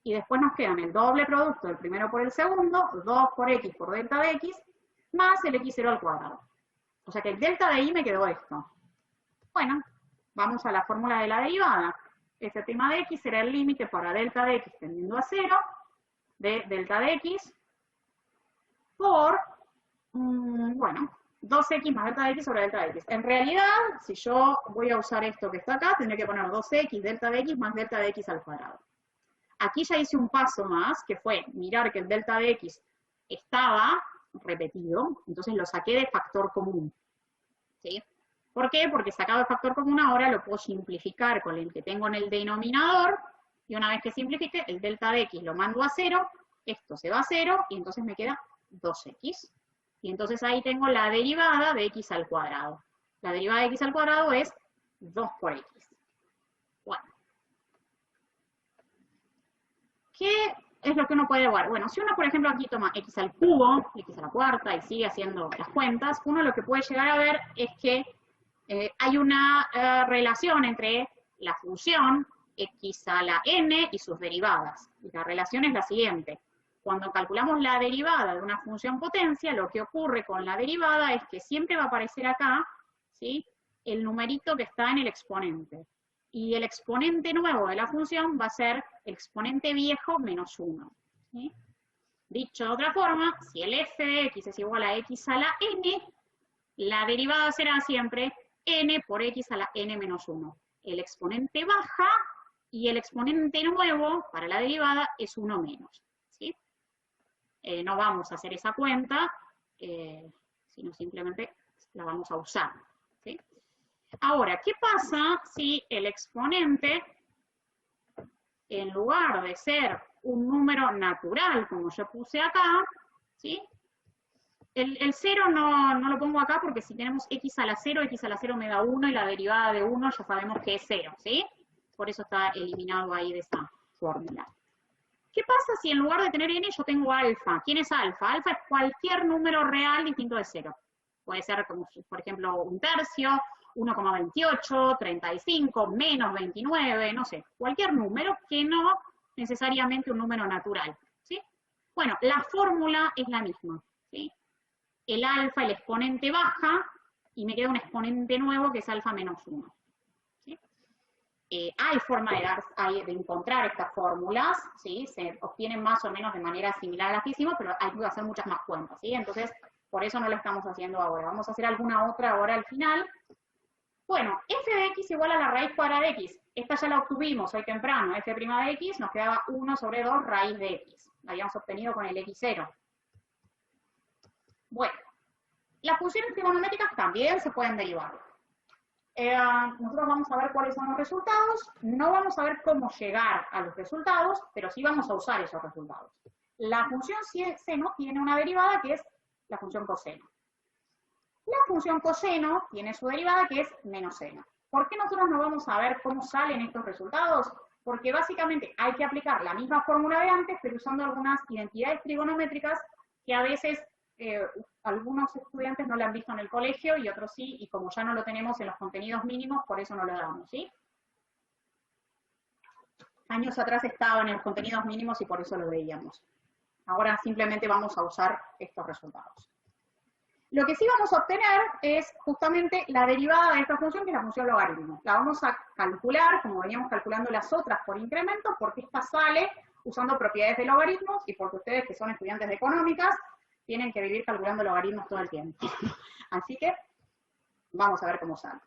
y después nos quedan el doble producto del primero por el segundo, 2 por x por delta de x, más el x0 al cuadrado. O sea que el delta de y me quedó esto. Bueno, vamos a la fórmula de la derivada. F' de x será el límite para delta de x tendiendo a 0 de delta de x por, bueno, 2x más delta de x sobre delta de x. En realidad, si yo voy a usar esto que está acá, tendré que poner 2x delta de x más delta de x al cuadrado. Aquí ya hice un paso más, que fue mirar que el delta de x estaba repetido, entonces lo saqué de factor común. ¿Sí? ¿Por qué? Porque sacado de factor común ahora lo puedo simplificar con el que tengo en el denominador, y una vez que simplifique, el delta de x lo mando a 0, esto se va a 0, y entonces me queda 2x. Y entonces ahí tengo la derivada de x al cuadrado. La derivada de x al cuadrado es 2 por x. Bueno. ¿Qué es lo que uno puede evaluar? Bueno, si uno, por ejemplo, aquí toma x al cubo, x a la cuarta, y sigue haciendo las cuentas, uno lo que puede llegar a ver es que hay una relación entre la función x a la n y sus derivadas. Y la relación es la siguiente. Cuando calculamos la derivada de una función potencia, lo que ocurre con la derivada es que siempre va a aparecer acá, ¿sí?, el numerito que está en el exponente. Y el exponente nuevo de la función va a ser el exponente viejo menos 1. ¿Sí? Dicho de otra forma, si el f de x es igual a x a la n, la derivada será siempre n por x a la n menos 1. El exponente baja y el exponente nuevo para la derivada es 1 menos. ¿Sí? No vamos a hacer esa cuenta, sino simplemente la vamos a usar. ¿Sí? Ahora, ¿qué pasa si el exponente, en lugar de ser un número natural, como yo puse acá, ¿sí?, El 0 no lo pongo acá porque si tenemos x a la 0 me da 1 y la derivada de 1 ya sabemos que es 0, ¿sí? Por eso está eliminado ahí de esta fórmula. ¿Qué pasa si en lugar de tener n yo tengo alfa? ¿Quién es alfa? Alfa es cualquier número real distinto de 0. Puede ser, como, por ejemplo, un tercio, 1,28, 35, menos 29, no sé, cualquier número que no necesariamente un número natural, ¿sí? Bueno, la fórmula es la misma, ¿sí? El alfa, el exponente baja, y me queda un exponente nuevo que es alfa menos 1. ¿Sí? Hay forma de encontrar estas fórmulas, ¿sí? Se obtienen más o menos de manera similar a las que hicimos, pero hay que hacer muchas más cuentas, ¿sí? Entonces, por eso no lo estamos haciendo ahora. Vamos a hacer alguna otra ahora al final. Bueno, f de x igual a la raíz cuadrada de x. Esta ya la obtuvimos hoy temprano, f' de x, nos quedaba 1 sobre 2 raíz de x. La habíamos obtenido con el x0. Bueno, las funciones trigonométricas también se pueden derivar. Nosotros vamos a ver cuáles son los resultados. No vamos a ver cómo llegar a los resultados, pero sí vamos a usar esos resultados. La función seno tiene una derivada que es la función coseno. La función coseno tiene su derivada que es menos seno. ¿Por qué nosotros no vamos a ver cómo salen estos resultados? Porque básicamente hay que aplicar la misma fórmula de antes, pero usando algunas identidades trigonométricas que a veces algunos estudiantes no la han visto en el colegio y otros sí, y como ya no lo tenemos en los contenidos mínimos, por eso no lo damos, ¿sí? Años atrás estaba en los contenidos mínimos y por eso lo veíamos. Ahora simplemente vamos a usar estos resultados. Lo que sí vamos a obtener es justamente la derivada de esta función, que es la función logaritmo. La vamos a calcular, como veníamos calculando las otras por incremento, porque esta sale usando propiedades de logaritmos y porque ustedes que son estudiantes de económicas tienen que vivir calculando logaritmos todo el tiempo. Así que vamos a ver cómo sale.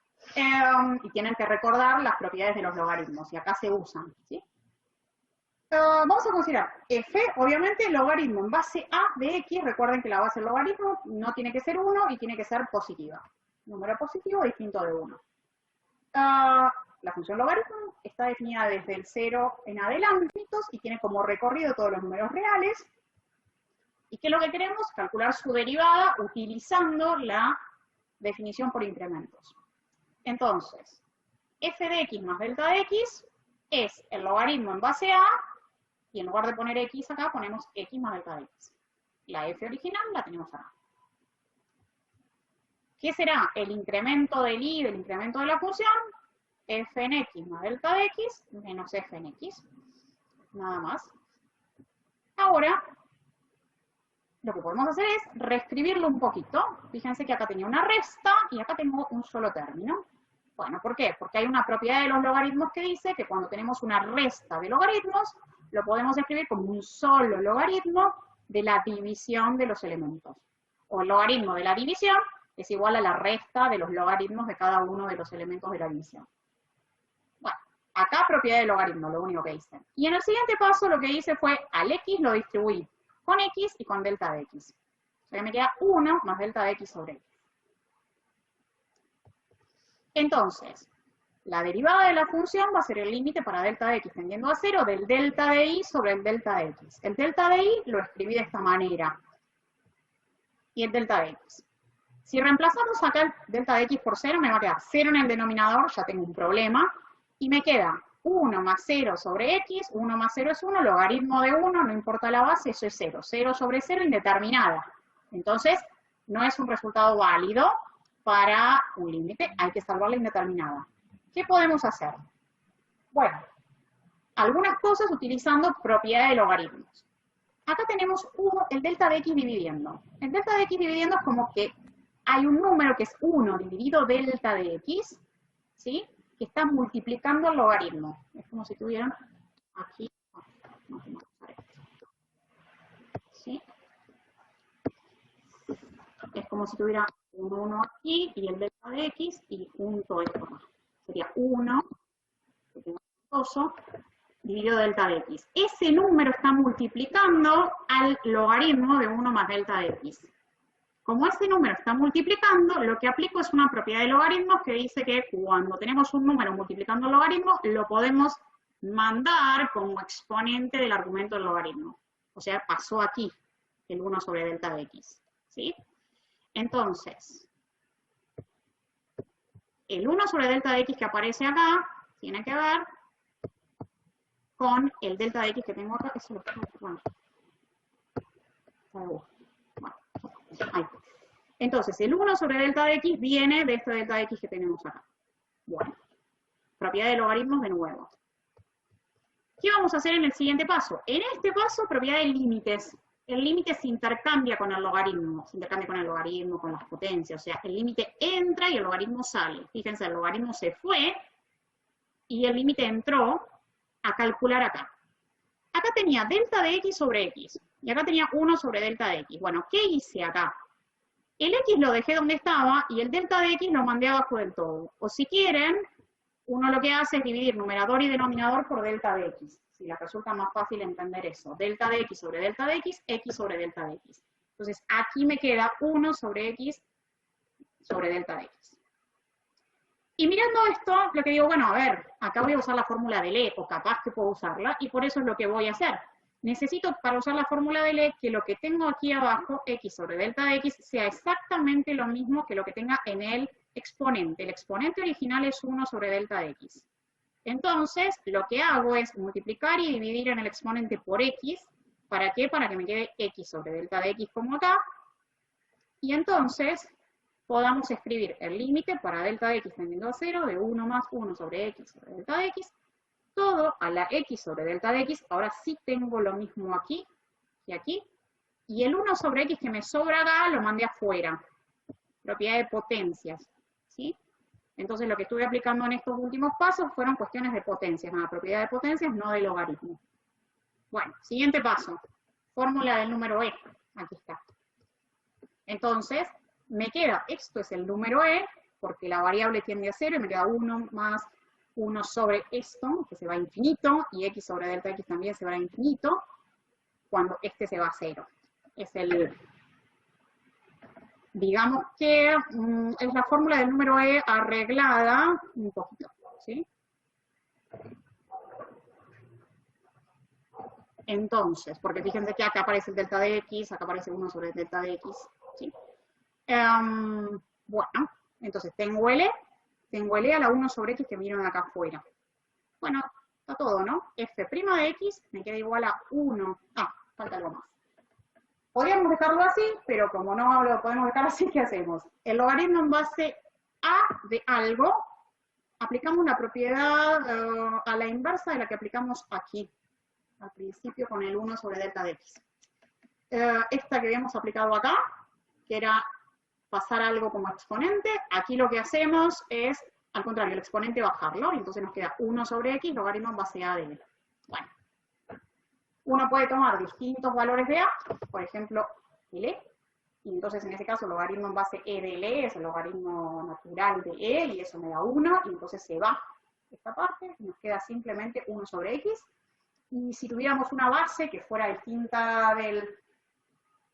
Y tienen que recordar las propiedades de los logaritmos, y acá se usan, ¿sí? Vamos a considerar f, obviamente, logaritmo en base a de x. Recuerden que la base del logaritmo no tiene que ser 1 y tiene que ser positiva. Número positivo distinto de 1. La función logaritmo está definida desde el 0 en adelante y tiene como recorrido todos los números reales. ¿Y qué es lo que queremos? Calcular su derivada utilizando la definición por incrementos. Entonces, f de x más delta de x es el logaritmo en base a, y en lugar de poner x acá, ponemos x más delta de x. La f original la tenemos acá. ¿Qué será el incremento del y del incremento de la función? F en x más delta de x menos f en x. Nada más. Ahora, lo que podemos hacer es reescribirlo un poquito. Fíjense que acá tenía una resta y acá tengo un solo término. Bueno, ¿por qué? Porque hay una propiedad de los logaritmos que dice que cuando tenemos una resta de logaritmos, lo podemos escribir como un solo logaritmo de la división de los elementos. O el logaritmo de la división es igual a la resta de los logaritmos de cada uno de los elementos de la división. Bueno, acá propiedad de logaritmo, lo único que hice. Y en el siguiente paso lo que hice fue al x lo distribuí con x y con delta de x. O sea que me queda 1 más delta de x sobre x. Entonces, la derivada de la función va a ser el límite para delta de x tendiendo a 0 del delta de y sobre el delta de x. El delta de y lo escribí de esta manera. Y el delta de x. Si reemplazamos acá el delta de x por 0, me va a quedar 0 en el denominador, ya tengo un problema. Y me queda 1 más 0 sobre x, 1 más 0 es 1, logaritmo de 1, no importa la base, eso es 0. 0 sobre 0, indeterminada. Entonces, no es un resultado válido para un límite, hay que salvar la indeterminada. ¿Qué podemos hacer? Bueno, algunas cosas utilizando propiedad de logaritmos. Acá tenemos el delta de x dividiendo. El delta de x dividiendo es como que hay un número que es 1 dividido delta de x, ¿sí? Que está multiplicando el logaritmo. Es como si tuvieran aquí, ¿sí? Es como si tuviera un 1 aquí y el delta de x y junto esto más. Sería 1, que tengo oso, dividido delta de x. Ese número está multiplicando al logaritmo de 1 más delta de x. Como ese número está multiplicando, lo que aplico es una propiedad de logaritmos que dice que cuando tenemos un número multiplicando el logaritmo, lo podemos mandar como exponente del argumento del logaritmo. O sea, pasó aquí el 1 sobre delta de x. ¿Sí? Entonces, el 1 sobre delta de x que aparece acá tiene que ver con el delta de x que tengo acá. Eso lo tengo, bueno, ahí. Entonces, el 1 sobre delta de x viene de este delta de x que tenemos acá. Bueno, propiedad de logaritmos de nuevo. ¿Qué vamos a hacer en el siguiente paso? En este paso, propiedad de límites. El límite se intercambia con el logaritmo, con las potencias, o sea, el límite entra y el logaritmo sale. Fíjense, el logaritmo se fue y el límite entró a calcular acá. Acá tenía delta de x sobre x, y acá tenía 1 sobre delta de x. Bueno, ¿qué hice acá? El x lo dejé donde estaba y el delta de x lo mandé abajo del todo. O si quieren, uno lo que hace es dividir numerador y denominador por delta de x. Si les resulta más fácil entender eso. Delta de x sobre delta de x, x sobre delta de x. Entonces, aquí me queda 1 sobre x sobre delta de x. Y mirando esto, lo que digo, bueno, a ver, acá voy a usar la fórmula de Lie, o capaz que puedo usarla, y por eso es lo que voy a hacer. Necesito, para usar la fórmula de Lie, que lo que tengo aquí abajo, x sobre delta de x, sea exactamente lo mismo que lo que tenga en el exponente. El exponente original es 1 sobre delta de x. Entonces, lo que hago es multiplicar y dividir en el exponente por x. ¿Para qué? Para que me quede x sobre delta de x como acá. Y entonces, podamos escribir el límite para delta de x tendiendo a 0 de 1 más 1 sobre x sobre delta de x, todo a la x sobre delta de x. Ahora sí tengo lo mismo aquí que aquí. Y el 1 sobre x que me sobra acá lo mandé afuera. Propiedad de potencias, ¿sí? Entonces lo que estuve aplicando en estos últimos pasos fueron cuestiones de potencias, nada, propiedad de potencias, no de logaritmo. Bueno, siguiente paso. Fórmula del número e. Aquí está. Entonces, me queda, esto es el número e, porque la variable tiende a 0, y me queda 1 más 1 sobre esto, que se va a infinito, y x sobre delta x también se va a infinito, cuando este se va a 0. Es el... Digamos que es la fórmula del número e arreglada un poquito, ¿sí? Entonces, porque fíjense que acá aparece el delta de x, acá aparece 1 sobre el delta de x, ¿sí? Bueno, entonces tengo el e a la 1 sobre x que vieron acá afuera. Bueno, está todo, ¿no? F' de x me queda igual a 1. Ah, falta algo más. Podríamos dejarlo así, pero como no lo podemos dejar así, ¿qué hacemos? El logaritmo en base a de algo, aplicamos una propiedad a la inversa de la que aplicamos aquí, al principio con el 1 sobre delta de x. Esta que habíamos aplicado acá, que era pasar algo como exponente, aquí lo que hacemos es, al contrario, el exponente bajarlo, y entonces nos queda 1 sobre x, logaritmo en base a de e. Bueno. Uno puede tomar distintos valores de a, por ejemplo, el e, y entonces en ese caso el logaritmo en base e del e es el logaritmo natural de e, y eso me da 1, y entonces se va esta parte, y nos queda simplemente 1 sobre x, y si tuviéramos una base que fuera distinta del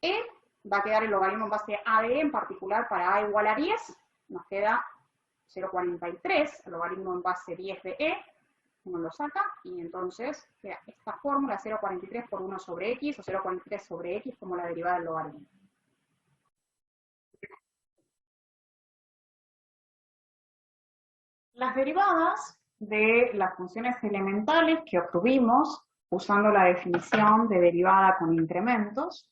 e, va a quedar el logaritmo en base a de e, en particular para a igual a 10, nos queda 0,43, el logaritmo en base 10 de e, uno lo saca, y entonces queda esta fórmula 0,43 por 1 sobre x, o 0,43 sobre x como la derivada del logaritmo. Las derivadas de las funciones elementales que obtuvimos usando la definición de derivada con incrementos,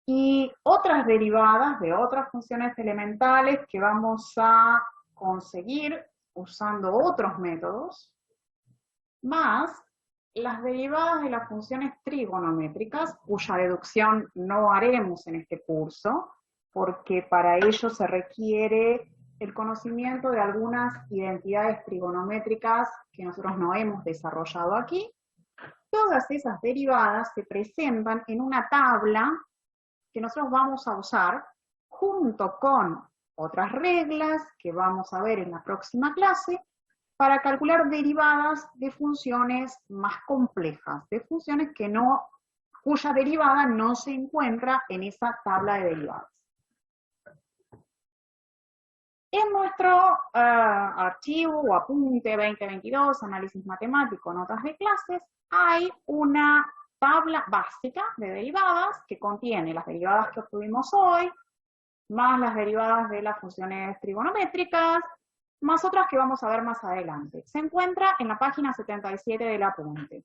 y otras derivadas de otras funciones elementales que vamos a conseguir usando otros métodos, más las derivadas de las funciones trigonométricas, cuya deducción no haremos en este curso, porque para ello se requiere el conocimiento de algunas identidades trigonométricas que nosotros no hemos desarrollado aquí. Todas esas derivadas se presentan en una tabla que nosotros vamos a usar junto con otras reglas que vamos a ver en la próxima clase, para calcular derivadas de funciones más complejas, de funciones cuya derivada no se encuentra en esa tabla de derivadas. En nuestro archivo o apunte 2022, análisis matemático, notas de clases, hay una tabla básica de derivadas que contiene las derivadas que obtuvimos hoy, más las derivadas de las funciones trigonométricas, más otras que vamos a ver más adelante. Se encuentra en la página 77 del apunte.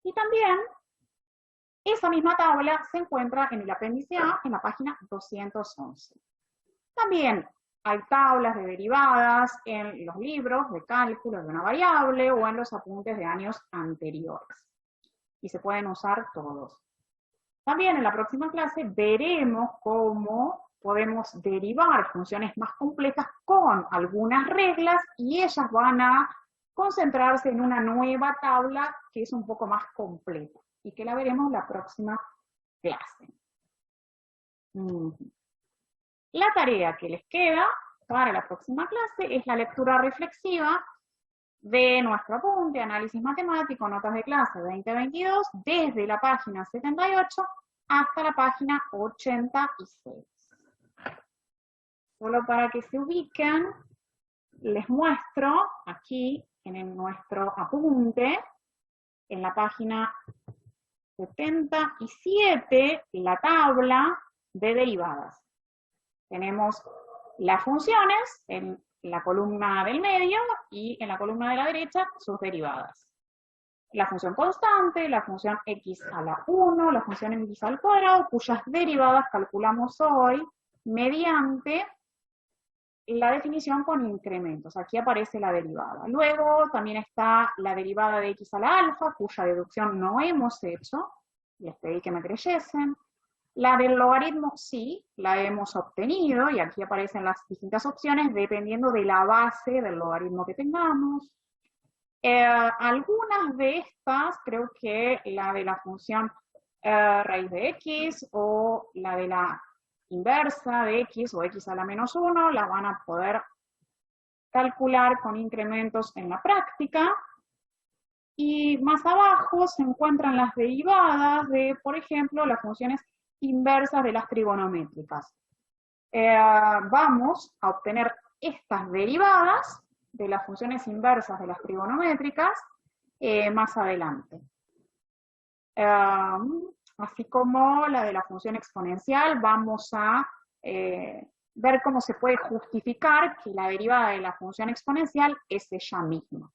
Y también esa misma tabla se encuentra en el apéndice A, en la página 211. También hay tablas de derivadas en los libros de cálculo de una variable o en los apuntes de años anteriores. Y se pueden usar todos. También en la próxima clase veremos cómo podemos derivar funciones más complejas con algunas reglas y ellas van a concentrarse en una nueva tabla que es un poco más completa y que la veremos la próxima clase. La tarea que les queda para la próxima clase es la lectura reflexiva de nuestro apunte, análisis matemático, notas de clase 2022, desde la página 78 hasta la página 86. Solo para que se ubiquen, les muestro aquí en nuestro apunte, en la página 77, la tabla de derivadas. Tenemos las funciones en la columna del medio y en la columna de la derecha sus derivadas. La función constante, la función x a la 1, la función x al cuadrado, cuyas derivadas calculamos hoy mediante la definición con incrementos. Aquí aparece la derivada. Luego también está la derivada de x a la alfa, cuya deducción no hemos hecho, les pedí que me creyesen. La del logaritmo sí, la hemos obtenido, y aquí aparecen las distintas opciones dependiendo de la base del logaritmo que tengamos. Algunas de estas, creo que la de la función raíz de x, o la de la inversa de x, o x a la menos 1, las van a poder calcular con incrementos en la práctica. Y más abajo se encuentran las derivadas de, por ejemplo, las funciones inversas de las trigonométricas. Vamos a obtener estas derivadas de las funciones inversas de las trigonométricas más adelante. Así como la de la función exponencial, vamos a ver cómo se puede justificar que la derivada de la función exponencial es ella misma.